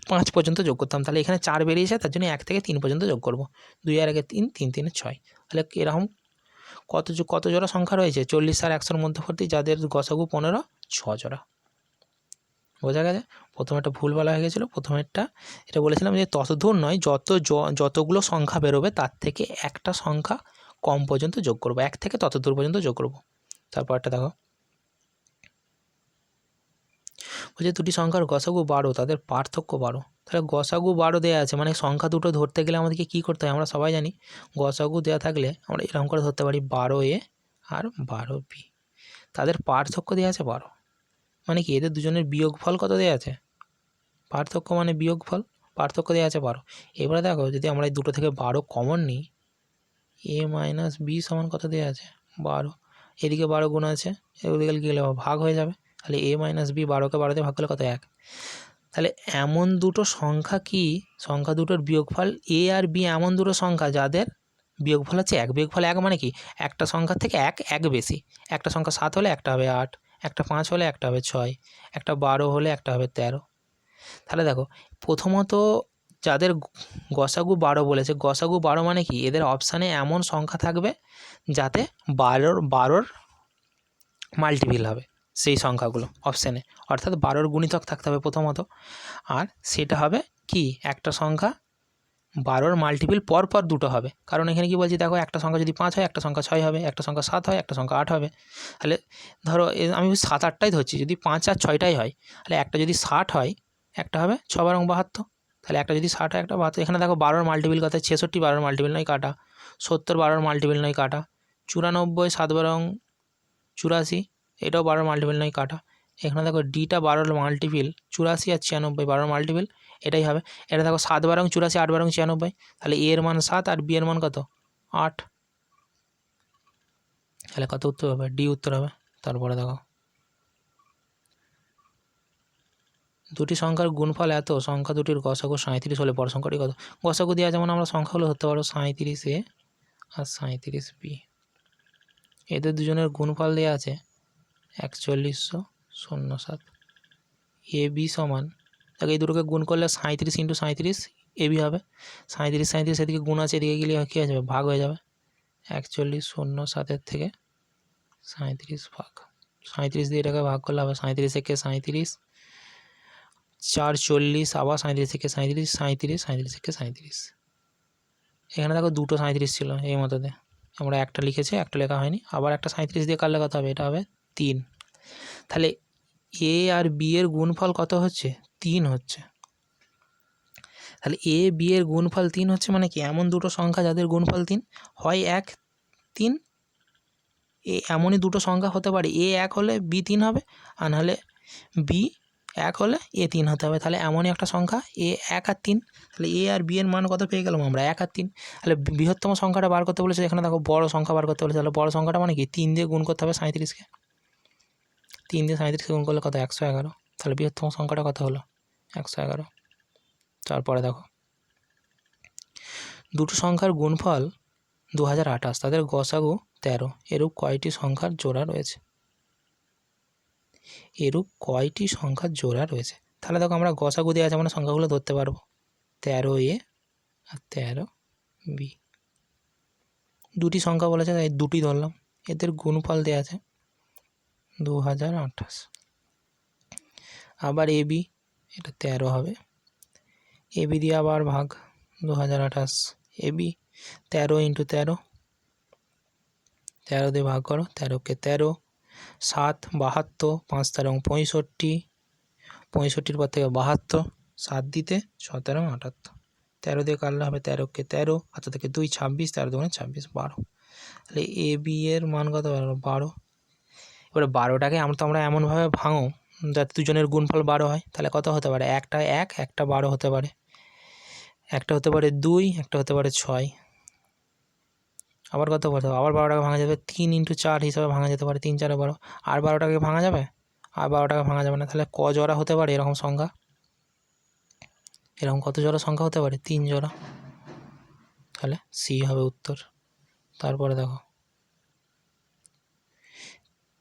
5 পর্যন্ত যোগ করতাম। তাহলে এখানে 4 বেরিয়েছে, তার জন্য 1 থেকে 3 পর্যন্ত যোগ করব। 2 আর 1 3, 3 3 6। তাহলে এরকম কত জোড়া সংখ্যা রয়েছে? 40 আর 100-র মধ্যবর্তী যাদের গসাগু 15, 6 জোড়া। বোঝা গেছে? প্রথমেরটা ভুল বলা হয়ে গেছিলো। প্রথমেরটা এটা বলেছিলাম যে ততদূর নয়, যতগুলো সংখ্যা বেরোবে তার থেকে একটা সংখ্যা কম পর্যন্ত যোগ করব, 1 থেকে ততদূর পর্যন্ত যোগ করব। তারপরটা দেখো বলছে দুটি সংখ্যার গসাগু 12, তাদের পার্থক্য 12। তাহলে গসাগু 12 দেওয়া আছে, মানে সংখ্যা দুটো ধরতে গেলে আমাদেরকে কী করতে হয়? আমরা সবাই জানি গসাগু দেওয়া থাকলে আমরা এরকম করে ধরতে পারি 12a আর 12b। তাদের পার্থক্য দেওয়া আছে 12, মানে কি এদের দুজনের বিয়োগফল কত দেওয়া আছে? পার্থক্য মানে বিয়োগফল, পার্থক্য দেওয়া আছে 12। এবারে দেখো যদি আমরা এই দুটো থেকে 12 কমন নিই, a - b সমান কত দেওয়া আছে? 12। এদিকে 12 গুণ আছে, ওদিকে গেলে ভাগ হয়ে যাবে। তাহলে a - b, 12কে 12 দিয়ে ভাগ করলে কত? 1। তাহলে এমন দুটো সংখ্যা কি, সংখ্যা দুটোর বিয়োগফল a আর b, এমন দুটো সংখ্যা যাদের বিয়োগফল হচ্ছে 1। বিয়োগফল 1 মানে কি? একটা সংখ্যার থেকে 1 বেশি। একটা সংখ্যা 7 হলে একটা হবে 8, একটা 5 হলে একটা হবে 6, একটা 12 হলে একটা হবে 13। তাহলে দেখো প্রথমত যাদের গসাগু 12 বলেছে, গসাগু 12 মানে কি? এদের অপশানে এমন সংখ্যা থাকবে যাতে 12-র মাল্টিপিল হবে সেই সংখ্যাগুলো অপশানে, অর্থাৎ 12-র গুণিতক থাকতে হবে প্রথমত। আর সেটা হবে কি? একটা সংখ্যা 12-র মাল্টিপিল পরপর দুটো হবে। কারণ এখানে কি বলছি দেখো, একটা সংখ্যা যদি 5 হয়, একটা সংখ্যা 6 হবে, একটা সংখ্যা 7 হয়, একটা সংখ্যা 8 হবে। তাহলে ধরো আমি 7 8টাই ধরছি, যদি 5 আর 6টাই হয় তাহলে একটা যদি 60 হয় একটা হবে 6 × 72। তাহলে একটা যদি 60 হয় একটা 72। এখানে দেখো 12-র মাল্টিপিল কত? 66 12-র মাল্টিপিল নয়, কাটা। 70 12-র মাল্টিপিল নয়, কাটা। 94 7 12 84, এটাও 12-র মাল্টিপিল নয়, কাটা। এখানে দেখো ডিটা 12-র মাল্টিপিল 84 আর 96, 12-র মাল্টিপিল এটাই হবে। এটা দেখো 7 12 84, 8 12 96, তাহলে এ এর মান 7 আর বি এর মান কত? 8। তাহলে কত উত্তর হবে? ডি উত্তর হবে। তারপরে দেখো দুটি সংখ্যার গুণফল এত, সংখ্যা দুটির গসাগু 37 হলে বড় সংখ্যাটি কত? গসাগু দেওয়া যেমন আমরা সংখ্যাগুলো ধরতে পারো 37a আর 37b। এদের দুজনের গুণফল দেওয়া আছে 4107। এ বি সমান, দেখো এই দুটোকে গুণ করলে 37 × 37 এ বি হবে। 37 37 এদিকে গুণ আছে, এদিকে গেলে কী হয়ে যাবে? ভাগ হয়ে যাবে। 4107-এর থেকে 37 ভাগ 37 দিয়ে এটাকে ভাগ করলে হবে 37 একে 37, 4 40, আবার 37 একে 37, 37 37 একে 37। এখানে দেখো দুটো 37 ছিল এই মতোতে, আমরা একটা লিখেছি, একটা লেখা হয়নি। আবার একটা 37 দিয়ে কাটলে কত হবে? এটা হবে 3। তাহলে এ আর বি এর গুণফল কত হচ্ছে? 3 হচ্ছে। তাহলে এ বি এর গুণফল 3 হচ্ছে, মানে কি এমন দুটো সংখ্যা যাদের গুণফল 3, হয় 1 3, এমনই দুটো সংখ্যা হতে পারে, এ 1 হলে বি 3 হবে, আর নাহলে বি 1 হলে এ 3 হতে হবে। তাহলে এমনই একটা সংখ্যা এ 1 আর 3। তাহলে এ আর বি এর মান কত পেয়ে গেলাম আমরা? 1 আর 3। তাহলে বৃহত্তম সংখ্যাটা বার করতে বলেছে, এখানে দেখো বড় সংখ্যা বার করতে বলেছে। তাহলে বড় সংখ্যাটা মানে কি? 3 দিয়ে গুণ করতে হবে 37কে। 3 দিয়ে 37কে গুণ করলে কত? 111। তাহলে বৃহত্তম সংখ্যাটা কত হলো? 111। তারপরে দেখো দুটো সংখ্যার গুণফল 2028, তাদের গসাগু 13। এরূপ কয়টি সংখ্যার জোড়া রয়েছে? এরূপ কয়টি সংখ্যার জোড়া রয়েছে? তাহলে দেখো আমরা গসাগু দেওয়া আছে মানে সংখ্যাগুলো ধরতে পারবো। 13a আর 13b, দুটি সংখ্যা বলেছে তাই দুটি ধরলাম। এদের গুণফল দেওয়া আছে 2028। আবার এবি, এটা 13 হবে। এবি দিয়ে আবার ভাগ 2028। এবি 13 × 13, 13 দিয়ে ভাগ করো, 13কে 13, 7 72, 5 13 65, 65 পর থেকে 72, 7 দিতে 17 78, 13 দিয়ে কাটলে হবে 13কে 13, হাতে থেকে 2 26, 13 2 26, 12। তাহলে এ বি এর মান কত হলো? 12। এবারে 12টাকে আমরা এমনভাবে ভাঙো যাতে দুজনের গুণফল 12 হয়। তাহলে কত হতে পারে? একটা 1, একটা 12 হতে পারে, একটা হতে পারে 2, একটা হতে পারে 6। আবার কত বলতে হবে? আবার 12টাকে ভাঙা যাবে 3 × 4 হিসাবে ভাঙা যেতে পারে, 3 4 12। আর 12টাকে ভাঙা যাবে? আর 12টাকে ভাঙা যাবে না। তাহলে ক জোড়া হতে পারে এরকম সংখ্যা? এরকম কত জোড়া সংখ্যা হতে পারে? 3 জোড়া। তাহলে সি হবে উত্তর। তারপরে দেখো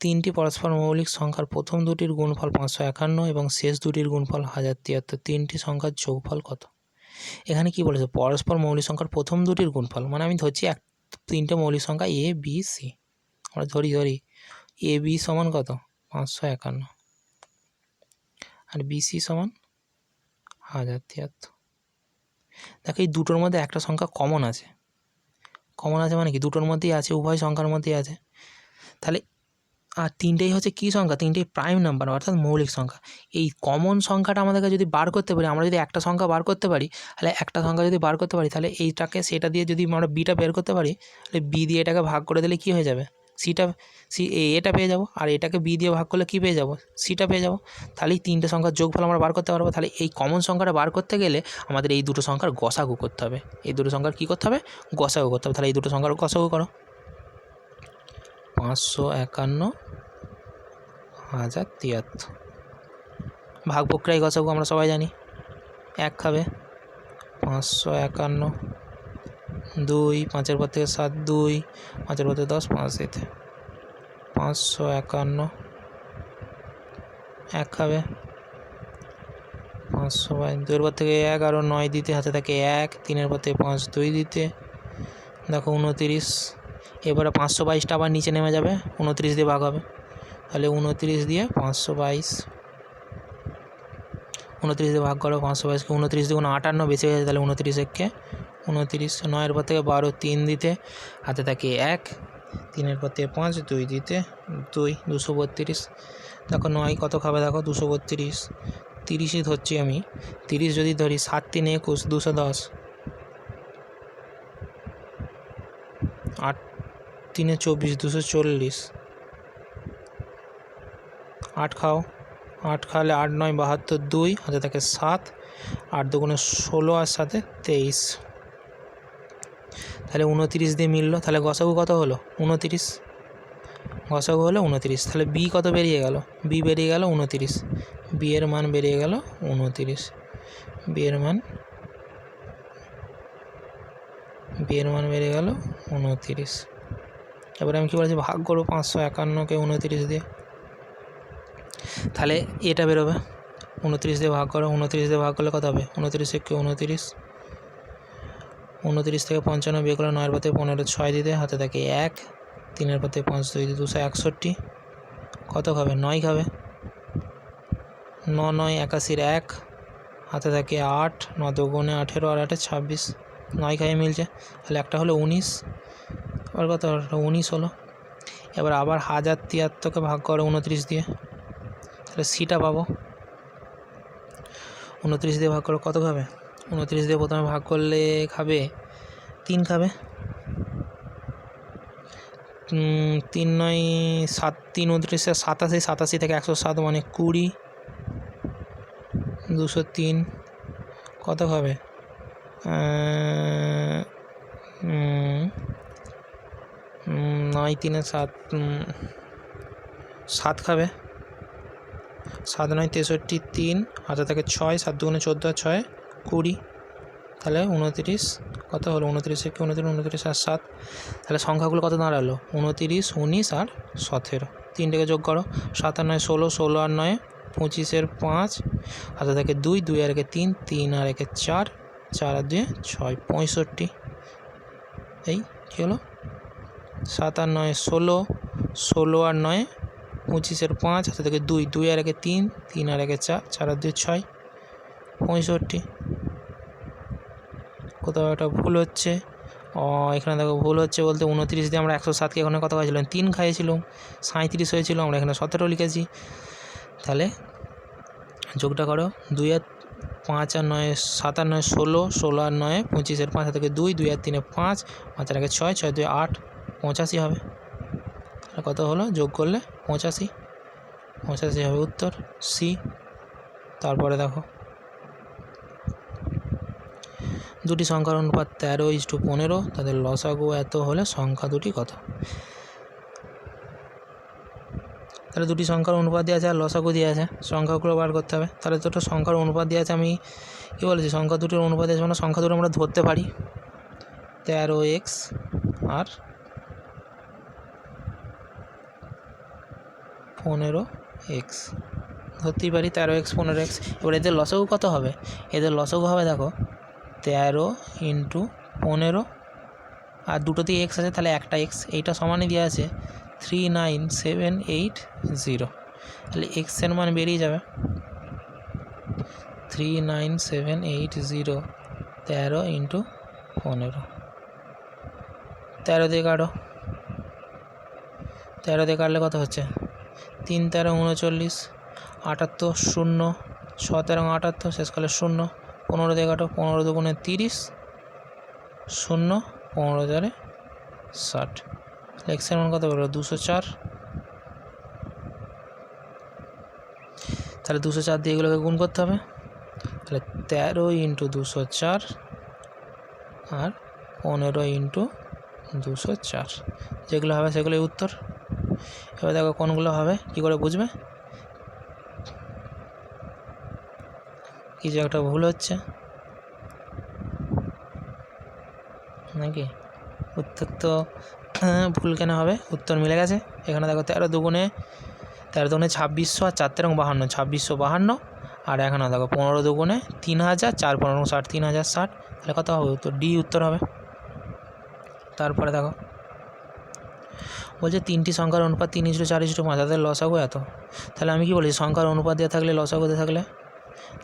3টি পরস্পর মৌলিক সংখ্যার প্রথম দুটির গুণফল 551 এবং শেষ দুটির গুণফল 1073। 3টি সংখ্যার যোগফল কত? এখানে কি বলেছে? পরস্পর মৌলিক সংখ্যার প্রথম দুটির গুণফল, মানে আমি ধরছি 3টে মৌলিক সংখ্যা এ বি সি। আমরা ধরি এ বি সমান কত? 551, আর বি সি সমান 1073। দেখো এই দুটোর মধ্যে একটা সংখ্যা কমন আছে। কমন আছে মানে কি? দুটোর মধ্যেই আছে, উভয় সংখ্যার মধ্যেই আছে। তাহলে আর তিনটেই হচ্ছে কী সংখ্যা? তিনটেই প্রাইম নাম্বার, অর্থাৎ মৌলিক সংখ্যা। এই কমন সংখ্যাটা আমাদেরকে যদি বার করতে পারি, আমরা যদি একটা সংখ্যা বার করতে পারি, তাহলে একটা সংখ্যা যদি বার করতে পারি, তাহলে এইটাকে সেটা দিয়ে যদি আমরা বিটা বের করতে পারি, তাহলে বি দিয়ে এটাকে ভাগ করে দিলে কী হয়ে যাবে? এটা পেয়ে যাবো। আর এটাকে বি দিয়ে ভাগ করলে কী পেয়ে যাবো? সিটা পেয়ে যাবো। তাহলে এই তিনটে সংখ্যার যোগফল আমরা বার করতে পারবো। তাহলে এই কমন সংখ্যাটা বার করতে গেলে আমাদের এই দুটো সংখ্যার গসাগু করতে হবে। এই দুটো সংখ্যার কী করতে হবে? গসাগু করতে হবে। তাহলে এই দুটো সংখ্যার গসাগু করো। 551 1073। ভাগ প্রক্রিয়ায় গসাগু আমরা সবাই জানি। 1 খাবে 551, 2 5-এর পর থেকে 7, 2 5-এর পর থেকে 10, 5 দিতে 551, 1 খাবে 500, 2-এর পর থেকে 11, 9 দিতে হাতে থাকে 1, 3-এর পর থেকে 5, 2 দিতে দেখো 29। এবারে 522টা আবার নিচে নেমে যাবে, 29 দিয়ে ভাগ হবে। তাহলে 29 দিয়ে 522, 29 দিয়ে ভাগ করো 522কে। 29 দিয়ে 58 বেঁচে গেছে, তাহলে 29 একে 29, 9-এর পর থেকে 12, 3 দিতে হাতে থাকে 1, 3-এর পর থেকে 5, 2 দিতে 2, 232। দেখো 9 কত খাবে? দেখো 232, 30ই ধরছি আমি। 30 যদি ধরি, 7 3 21, 210, 8 3 24, 240। 8 খাও, 8 খাওয়ালে 8 9 72, 2 হাতে থাকে 7, 8 2 16 আর 7 23। তাহলে 29 দিয়ে মিললো। তাহলে গসাগু কত হলো? 29। গসাগু হলো 29। তাহলে বি কত বেরিয়ে গেল? বি বেরিয়ে গেল 29। বি এর মান বেরিয়ে গেল 29। বি এর মান বেরিয়ে গেল 29। এবারে আমি কী বলেছি? ভাগ করবো 551কে 29 দিয়ে। তাহলে এটা বেরোবে, 29 দিয়ে ভাগ করো। 29 দিয়ে ভাগ করলে কত হবে? 29 একে 29, 29 থেকে 55 বিয়ে করলে 9-এর পর থেকে 15, 6 দিতে হাতে থাকে 1, 3-এর পর থেকে 5, 2 দিতে 261। কত খাবে? 9 খাবে। 9 9 81, 1 হাতে থাকে 8, 9 2 18 আর 8 26। 9 খাইয়ে মিলছে, তাহলে একটা হলো 19। আবার কত? 19 হলো। এবার আবার 1073কে ভাগ করো 29 দিয়ে, তাহলে সিটা পাবো। 29 দিয়ে ভাগ করো, কত খাবে? 29 দিয়ে প্রথমে ভাগ করলে খাবে 3 খাবে। তিন নয় সাত, 3 29 87, 87 থেকে 107 মানে 20, 203 কত হবে? 9 3 7, 7 খাবে। 7 9 63, 3 হাতে থাকে 6, 7 2 14, 6 20, তাহলে 29 কত হলো? 29 কি 29, 29 আর 7, তাহলে সংখ্যাগুলো কত দাঁড়ালো? 29, 19 আর 17। তিনটেকে যোগ করো, 7 আর 9 16, 16 আর 9 25, 5 হাতে থাকে 2, 2 আর 1 3, 3 আর 1 4, 4 আর 2 6, 65। এই কী হলো? 7 আর 9 16, 16 আর 9 25, 5 হাতে থেকে 2, 2 আর 1 3, 3 আর 1 4, 4 আর 2 6, 65। কোথাও একটা ভুল হচ্ছে। এখানে দেখো ভুল হচ্ছে বলতে 29 দিয়ে আমরা 107কে এখানে কত খাইছিলাম? 3 খাইয়েছিলাম, 37 হয়েছিল, আমরা এখানে 17 লিখেছি। তাহলে যোগটা করো, 2 আর 5 আর 9 7 আর 9 16, 16 আর 9 25, 5 থেকে 2, 2 আর 3 5, 5 আর 1 6, 6 2 8, 85 হবে। কত হলো? যোগ করলে 85, 85 হবে উত্তর সি। তারপরে দেখো দুটি সংখ্যার অনুপাত 13:15, তাদের লসাগু এত হলে সংখ্যা দুটি কত? তাহলে দুটি সংখ্যার অনুপাত দেওয়া আছে আর লসাগু দেওয়া আছে, সংখ্যাগুলো বার করতে হবে। তাহলে দুটো সংখ্যার অনুপাত দেওয়া আছে, আমি কী বলেছি? সংখ্যা দুটির অনুপাত আছে মানে সংখ্যা দুটো আমরা ধরতে পারি, 13x আর 15x ধরতেই পারি, 13x 15x। এবার এদের লসাগু কত হবে? এদের লসাগু হবে দেখো 13 × 15, আর দুটোতেই এক্স আছে, তাহলে একটা এক্স, এইটা সমানই দেওয়া আছে 39780। তাহলে এক্সের মান বেরিয়ে যাবে 39780, 13 × 15, 13 দিয়ে কাটো, 13 দিয়ে কাটলে কত হচ্ছে? 3 13 39, 78 0, 6 13 78, শেষকালে 0, 15 দিয়ে কাটো, 15 2 30, 0 15 4 60, এক্সের মান কত বলবো? 204। তাহলে 204 দিয়ে এগুলোকে গুণ করতে হবে, তাহলে 13 × 204 আর 15 × 204, যেগুলো হবে সেগুলোই উত্তর। এবার দেখো কোনগুলো হবে কী করে বুঝবে? কিছু একটা ভুল হচ্ছে নাকি? উত্তর তো ভুল কেন হবে? উত্তর মিলে গেছে। এখানে দেখো 13 2 2600 আর 4 13 52, 2652। আর এখানে দেখো 15 2 3000, 4 15 60, 3060। তাহলে কত হবে উত্তর? ডি উত্তর হবে। তারপরে দেখো বলছে তিনটি সংখ্যার অনুপাত 3:4:5, তাদের লসাগু এত। তাহলে আমি কি বলি? সংখ্যার অনুপাত দেওয়া থাকলে, লসাগু দেওয়া থাকলে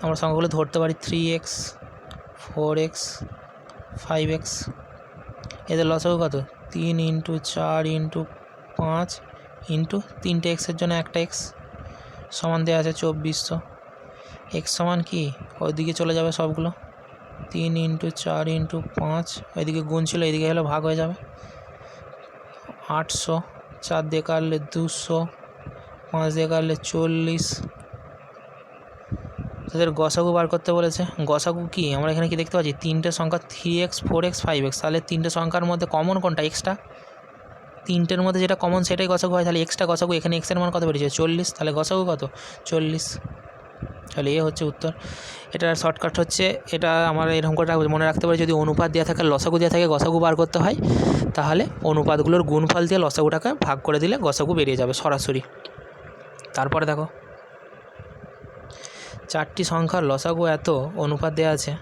আমরা সংখ্যাগুলো ধরতে পারি 3x 4x 5x। এদের লসাগু কত? 3 × 4 × 5 × 3টে এক্সের জন্য একটা এক্স সমান দেওয়া আছে 2400। এক্স সমান কি? ওইদিকে চলে যাবে সবগুলো, 3 × 4 × 5, ওইদিকে গুণ ছিল, এইদিকে হলে ভাগ হয়ে যাবে, 800, 4 দিয়ে কাটলে 200, 5 দিয়ে কাটলে 40। তাদের গসাগু বার করতে বলেছে। গসাগু কি? আমরা এখানে কি দেখতে পাচ্ছি? তিনটে সংখ্যা 3x 4x 5x। তাহলে তিনটে সংখ্যার মধ্যে কমন কোনটা? এক্সটা। তিনটের মধ্যে যেটা কমন সেটাই গসাগু হয়, তাহলে এক্সটা গসাগু। এখানে এক্সের মান কত বেরিয়েছে? 40, তাহলে গসাগু কত? 40। তাহলে এ হচ্ছে উত্তর। এটার শর্টকাট হচ্ছে, এটা আমরা এরকম করে মনে রাখতে পারি, যদি অনুপাত দেওয়া থাকে, লসাগু দেওয়া থাকে, গসাগু বার করতে হয়, তাহলে অনুপাতগুলোর গুণফল দিয়ে লসাগুটাকে ভাগ করে দিলে গসাগু বেরিয়ে যাবে সরাসরি। তারপরে দেখো চারটি সংখ্যার লসাগু এত অনুপাত দেওয়া আছে,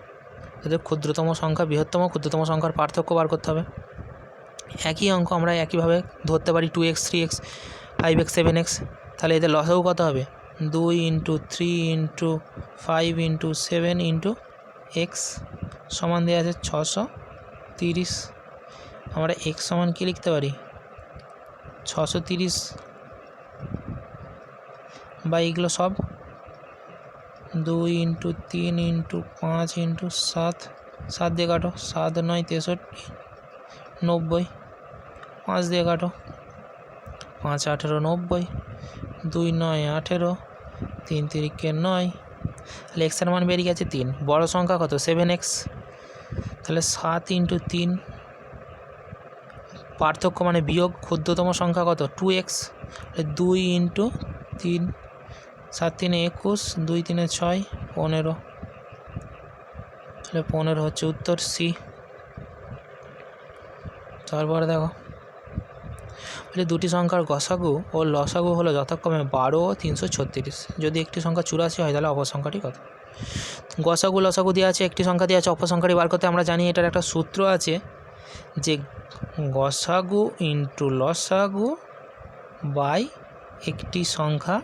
তাদের ক্ষুদ্রতম সংখ্যা বৃহত্তম ক্ষুদ্রতম সংখ্যার পার্থক্য বার করতে হবে। একই অঙ্ক আমরা একইভাবে ধরতে পারি 2x 3x 5x 7x। তাহলে এদের লসাগু কত হবে? 2 × 3 × 5 × 7 × x সমান দেওয়া আছে 630। আমরা x সমান কী লিখতে পারি? 630 বা এইগুলো সব 2 × 3 × 5 × 7, 7 দিয়ে কাটো, 7 9 63 90, 5 দিয়ে কাটো, 5 18 90, 2 9 18, 3 3 9, তাহলে এক্সের মান বেরিয়ে গেছে 3। বড় সংখ্যা কত? 7x, তাহলে 7 × 3। পার্থক্য মানে বিয়োগ, ক্ষুদ্রতম সংখ্যা কত? 2x, 2 × 3, 7 3 21, 2 3 6, 15, তাহলে 15 হচ্ছে উত্তর সি। তারপরে দেখো বলছে দুটি সংখ্যার গসাগু ও লসাগু হলো যথাক্রমে 12 ও 336। যদি একটি সংখ্যা 84 হয় তাহলে অপর সংখ্যাটি কত? গসাগু লসাগু দেওয়া আছে, একটি সংখ্যা দেওয়া আছে, অপর সংখ্যাটি বার করতে আমরা জানি এটার একটা সূত্র আছে যে গসাগু ইন্টু লসাগু বাই একটি সংখ্যা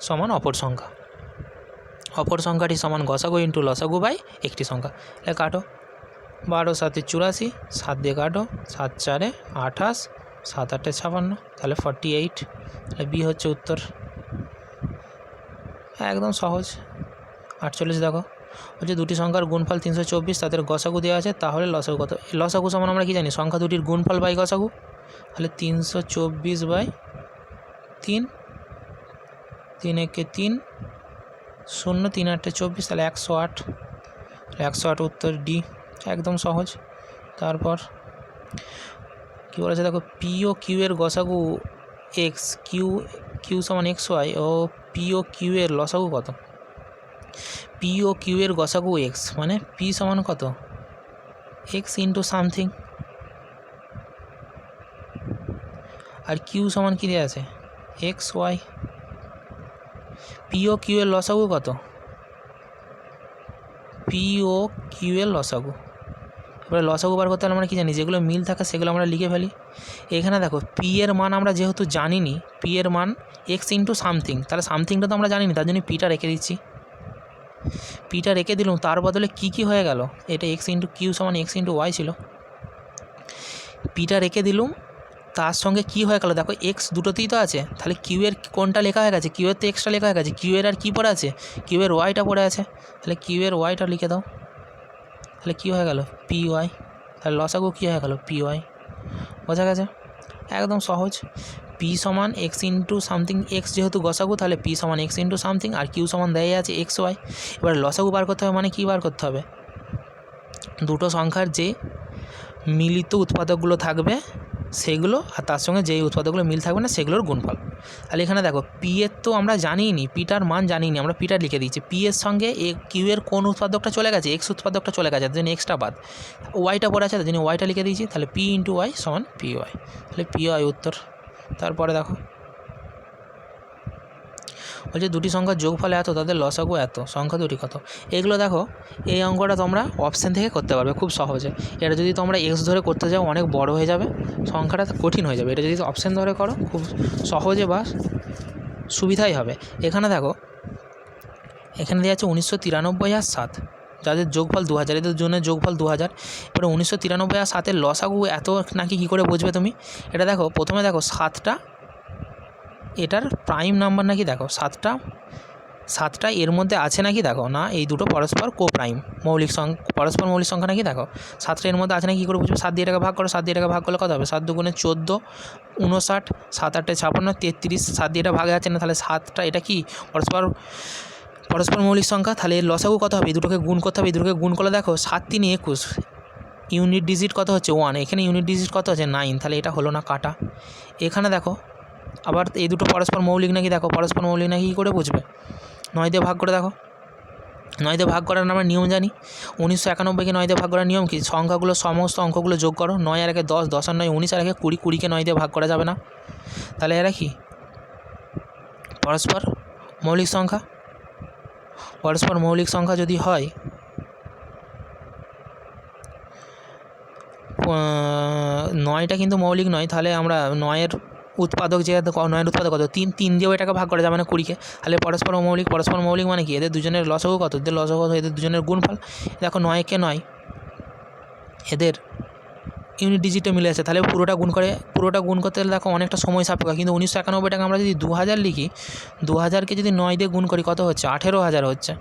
সমান অপর সংখ্যা। অপর সংখ্যাটি সমান গসাগু ইন্টু লসাগু বাই একটি সংখ্যা। তাহলে কাটো, 12 7 84, 7 দিয়ে কাটো, 7 4 28, 7 8 56, তাহলে 48, তাহলে বি হচ্ছে উত্তর। একদম সহজ। 48 দেখো বলছে দুটি সংখ্যার গুণফল 324, তাদের গসাগু দেওয়া আছে, তাহলে লসাগু কত? লসাগু সমান আমরা কি জানি? সংখ্যা দুটির গুণফল বাই গসাগু। তাহলে 324/3, 3 1 3, 0 3 8 24, তাহলে 108, 108 উত্তর ডি। একদম সহজ। তারপর কী বলেছে দেখো, পি ও কিউ এর গসাগু এক্স, কিউ সমান XY O P O Q এর লসাগু কত? পি ও কিউ এর গসাগু এক্স মানে পি সমান কত? এক্স ইন্টু সামথিং, আর কিউ সমান কী দেওয়া আছে? XY। পি ও কিউ এর লসাগু কত? পি ও কিউ এর লসাগু। এবারে লসাগু বার করতে হলে আমরা কী জানি? যেগুলো মিল থাকে সেগুলো আমরা লিখে ফেলি। এখানে দেখো পি এর মান আমরা যেহেতু জানিনি, পি এর মান এক্স ইন্টু সামথিং, তাহলে সামথিংটা তো আমরা জানিনি, তার জন্য পিটা রেখে দিচ্ছি। পিটা রেখে দিলাম, তার বদলে কী হয়ে গেল? এটা এক্স ইন্টু কিউ সমান এক্স ইন্টু ওয়াই ছিল। পিটা রেখে দিলুম, তার সঙ্গে কী হয়ে গেল দেখো, এক্স দুটোতেই তো আছে, তাহলে কিউ এর কোনটা লেখা হয়ে গেছে? কিউ এর তো এক্সটা লেখা হয়ে গেছে, কিউ এর আর কী পড়ে আছে? কিউ এর ওয়াইটা পড়ে আছে, তাহলে কিউ এর ওয়াইটা লিখে দাও। তাহলে কী হয়ে গেল? P Y. তাহলে লসাগু কী হয়ে গেল? P Y. বোঝা গেছে? একদম সহজ। পি সমান এক্স ইন্টু সামথিং, এক্স যেহেতু গসাগু তাহলে পি সমান এক্স ইন্টু সামথিং, আর কিউ সমান দেয়া আছে এক্স ওয়াই। এবার লসাগু বার করতে হবে, মানে কী বার করতে হবে? দুটো সংখ্যার যে মিলিত উৎপাদকগুলো থাকবে সেগুলো, আর তার সঙ্গে যেই উৎপাদকগুলো মিল থাকবে না সেগুলোর গুণফল। তাহলে এখানে দেখো পি এর তো আমরা জানিই নি, পিটার মান জানিনি, আমরা পিটা লিখে দিচ্ছি। পি এর সঙ্গে কিউ এর কোন উৎপাদকটা চলে গেছে? এক্স উৎপাদকটা চলে গেছে, তার জন্য এক্সটা বাদ, ওয়াইটা পড়ে আছে, তার জন্য ওয়াইটা লিখে দিয়েছি। তাহলে পি ইন্টু ওয়াই সমান পি ওয়াই, তাহলে পি ওয়াই উত্তর। তারপরে দেখো বলছে দুটি সংখ্যার যোগফল এত, তাদের লসাগু এত, সংখ্যা দুটি কত? এগুলো দেখো, এই অঙ্কটা তোমরা অপশান থেকে করতে পারবে খুব সহজে। এটা যদি তোমরা এক্স ধরে করতে যাও অনেক বড় হয়ে যাবে, সংখ্যাটা কঠিন হয়ে যাবে। এটা যদি অপশান ধরে করো খুব সহজে বা সুবিধাই হবে। এখানে দেখো, এখানে দেওয়া আছে 1993 আর 7, যাদের যোগফল 2000, এদের জন্য যোগফল 2000। এবারে 1993 আর 7-এর লসাগু এত নাকি কী করে বুঝবে তুমি? এটা দেখো, প্রথমে দেখো 7টা এটার প্রাইম নাম্বার নাকি, দেখো 7টা এর মধ্যে আছে নাকি, দেখো না, এই দুটো পরস্পর প্রাইম মৌলিক পরস্পর মৌলিক সংখ্যা নাকি, দেখো 7টা এর মধ্যে আছে নাকি কী করে বুঝবো? 7 দিয়ে এটাকে ভাগ করো, 7 দিয়ে এটাকে ভাগ করলে কত হবে? 7 2 14, 59, 7 8 56, 33, 7 দিয়ে এটা ভাগে আছে না, তাহলে 7টা এটা কি পরস্পর মৌলিক সংখ্যা। তাহলে এর লসাগু কত হবে? এই দুটোকে গুণ করতে হবে, এই দুটোকে গুণ করলে দেখো 7 3 21, ইউনিট ডিজিট কত হচ্ছে? 1, এখানে ইউনিট ডিজিট কত হচ্ছে? 9, তাহলে এটা হলো না কাটা। এখানে দেখো আবার এই দুটো পরস্পর মৌলিক নাকি, দেখো পরস্পর মৌলিক নাকি কী করে বুঝবে? 9 দিয়ে ভাগ করে দেখো, 9 দিয়ে ভাগ করার আমরা নিয়ম জানি। 1991-কে 9 দিয়ে ভাগ করার নিয়ম কি? সংখ্যাগুলো সমস্ত অঙ্কগুলো যোগ করো, 9 আর 1 10, 10 আর 9 19, আর 1 20, 20-কে 9 দিয়ে ভাগ করা যাবে না। তাহলে এরা কি পরস্পর মৌলিক সংখ্যা? পরস্পর মৌলিক সংখ্যা যদি হয়, 9টা কিন্তু মৌলিক নয়, তাহলে আমরা 9-এর উৎপাদক, যে 9-এর উৎপাদক কত? 3 দিয়েও এটাকে ভাগ করা যাবে না 20-কে, তাহলে পরস্পর মৌলিক মানে কি? এদের দুজনের লসাগু কত? এদের লসাগু কত? এদের দুজনের গুণফল। দেখো 9-কে 9, এদের ইউনিট ডিজিটে মিলে আছে, তাহলে পুরোটা গুণ করতে গেলে দেখো অনেকটা সময় সাপেক্ষ। কিন্তু 1991টাকে আমরা যদি 2000 লিখি, 2000-কে যদি 9 দিয়ে গুণ করি কত হচ্ছে? 18,000 হচ্ছে।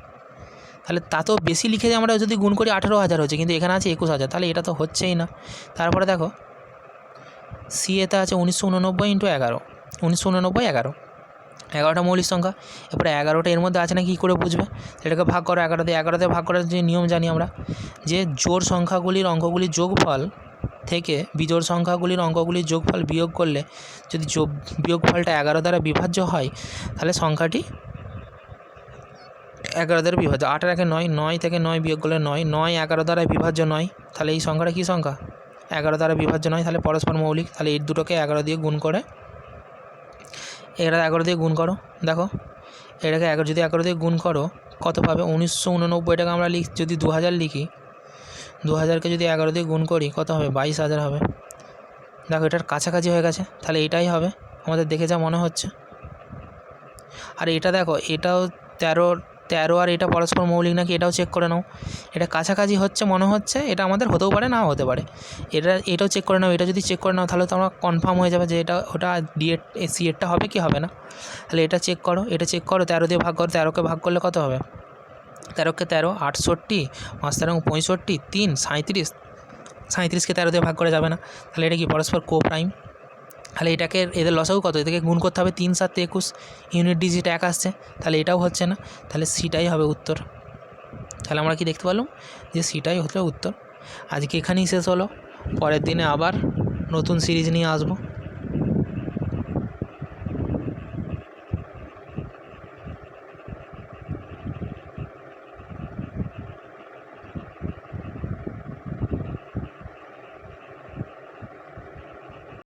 তাহলে তা তো বেশি লিখে আমরা যদি গুণ করি 18,000 হচ্ছে, কিন্তু এখানে আছে 21,000, তাহলে এটা তো হচ্ছেই না। তারপরে দেখো সি এতে আছে 1989 × 11, 1989 11টা মৌলিক সংখ্যা। এরপরে 11টা এর মধ্যে আছে না, কী করে বুঝবে? এটাকে ভাগ করো 11তে ভাগ করার যে নিয়ম জানি আমরা, যে জোড় সংখ্যাগুলির অঙ্কগুলির যোগফল থেকে বিজোড় সংখ্যাগুলির অঙ্কগুলির যোগফল বিয়োগ করলে যদি বিয়োগফলটা 11 দ্বারা বিভাজ্য হয় তাহলে সংখ্যাটি 11 দ্বারা বিভাজ্য। 8 আর 9, 9 থেকে 9 বিয়োগ করলে 9, 9 11 দ্বারা বিভাজ্য নয়, তাহলে এই সংখ্যাটা কী সংখ্যা? 11 দ্বারা বিভাজ্য নয়, তাহলে পরস্পর মৌলিক। তাহলে এই দুটোকে 11 দিয়ে গুণ করে, এটা 11 দিয়ে গুণ করো, দেখো এটাকে যদি 11 দিয়ে গুণ করো কত পাবে? 1989টাকে আমরা যদি 2000 লিখি, 2000কে যদি 11 দিয়ে গুণ করি কত হবে? 22,000 হবে। দেখো এটার কাছাকাছি হয়ে গেছে, তাহলে এটাই হবে আমাদের দেখে যা মনে হচ্ছে। আর এটা দেখো, এটাও 13 আর এটা পরস্পর মৌলিক নাকি এটাও চেক করে নাও। এটা কাছাকাছি হচ্ছে মনে হচ্ছে, এটা আমাদের হতেও পারে নাও হতে পারে। এটাও চেক করে নাও। এটা যদি চেক করে নাও তাহলে তো আমরা কনফার্ম হয়ে যাবে যে ওটা সি এরটা হবে কি হবে না। তাহলে এটা চেক করো, 13 দিয়ে ভাগ করো, 13কে ভাগ করলে কত হবে? 13কে 13, 68, 5 13 65, 3 37, 37কে 13 দিয়ে ভাগ করে যাবে না, তাহলে এটা কি পরস্পর কো প্রাইম। তাহলে এটাকে এদের লসাগু কত? এদেরকে গুণ করতে হবে, 3 7 21, ইউনিট ডিজিট 1 আসছে, তাহলে এটাও হচ্ছে না, তাহলে সিটাই হবে উত্তর। তাহলে আমরা কি দেখতে পেলাম যে সিটাই হলো উত্তর। আজকে এখানেই শেষ হলো, পরের দিনে আবার নতুন সিরিজ নিয়ে আসবো।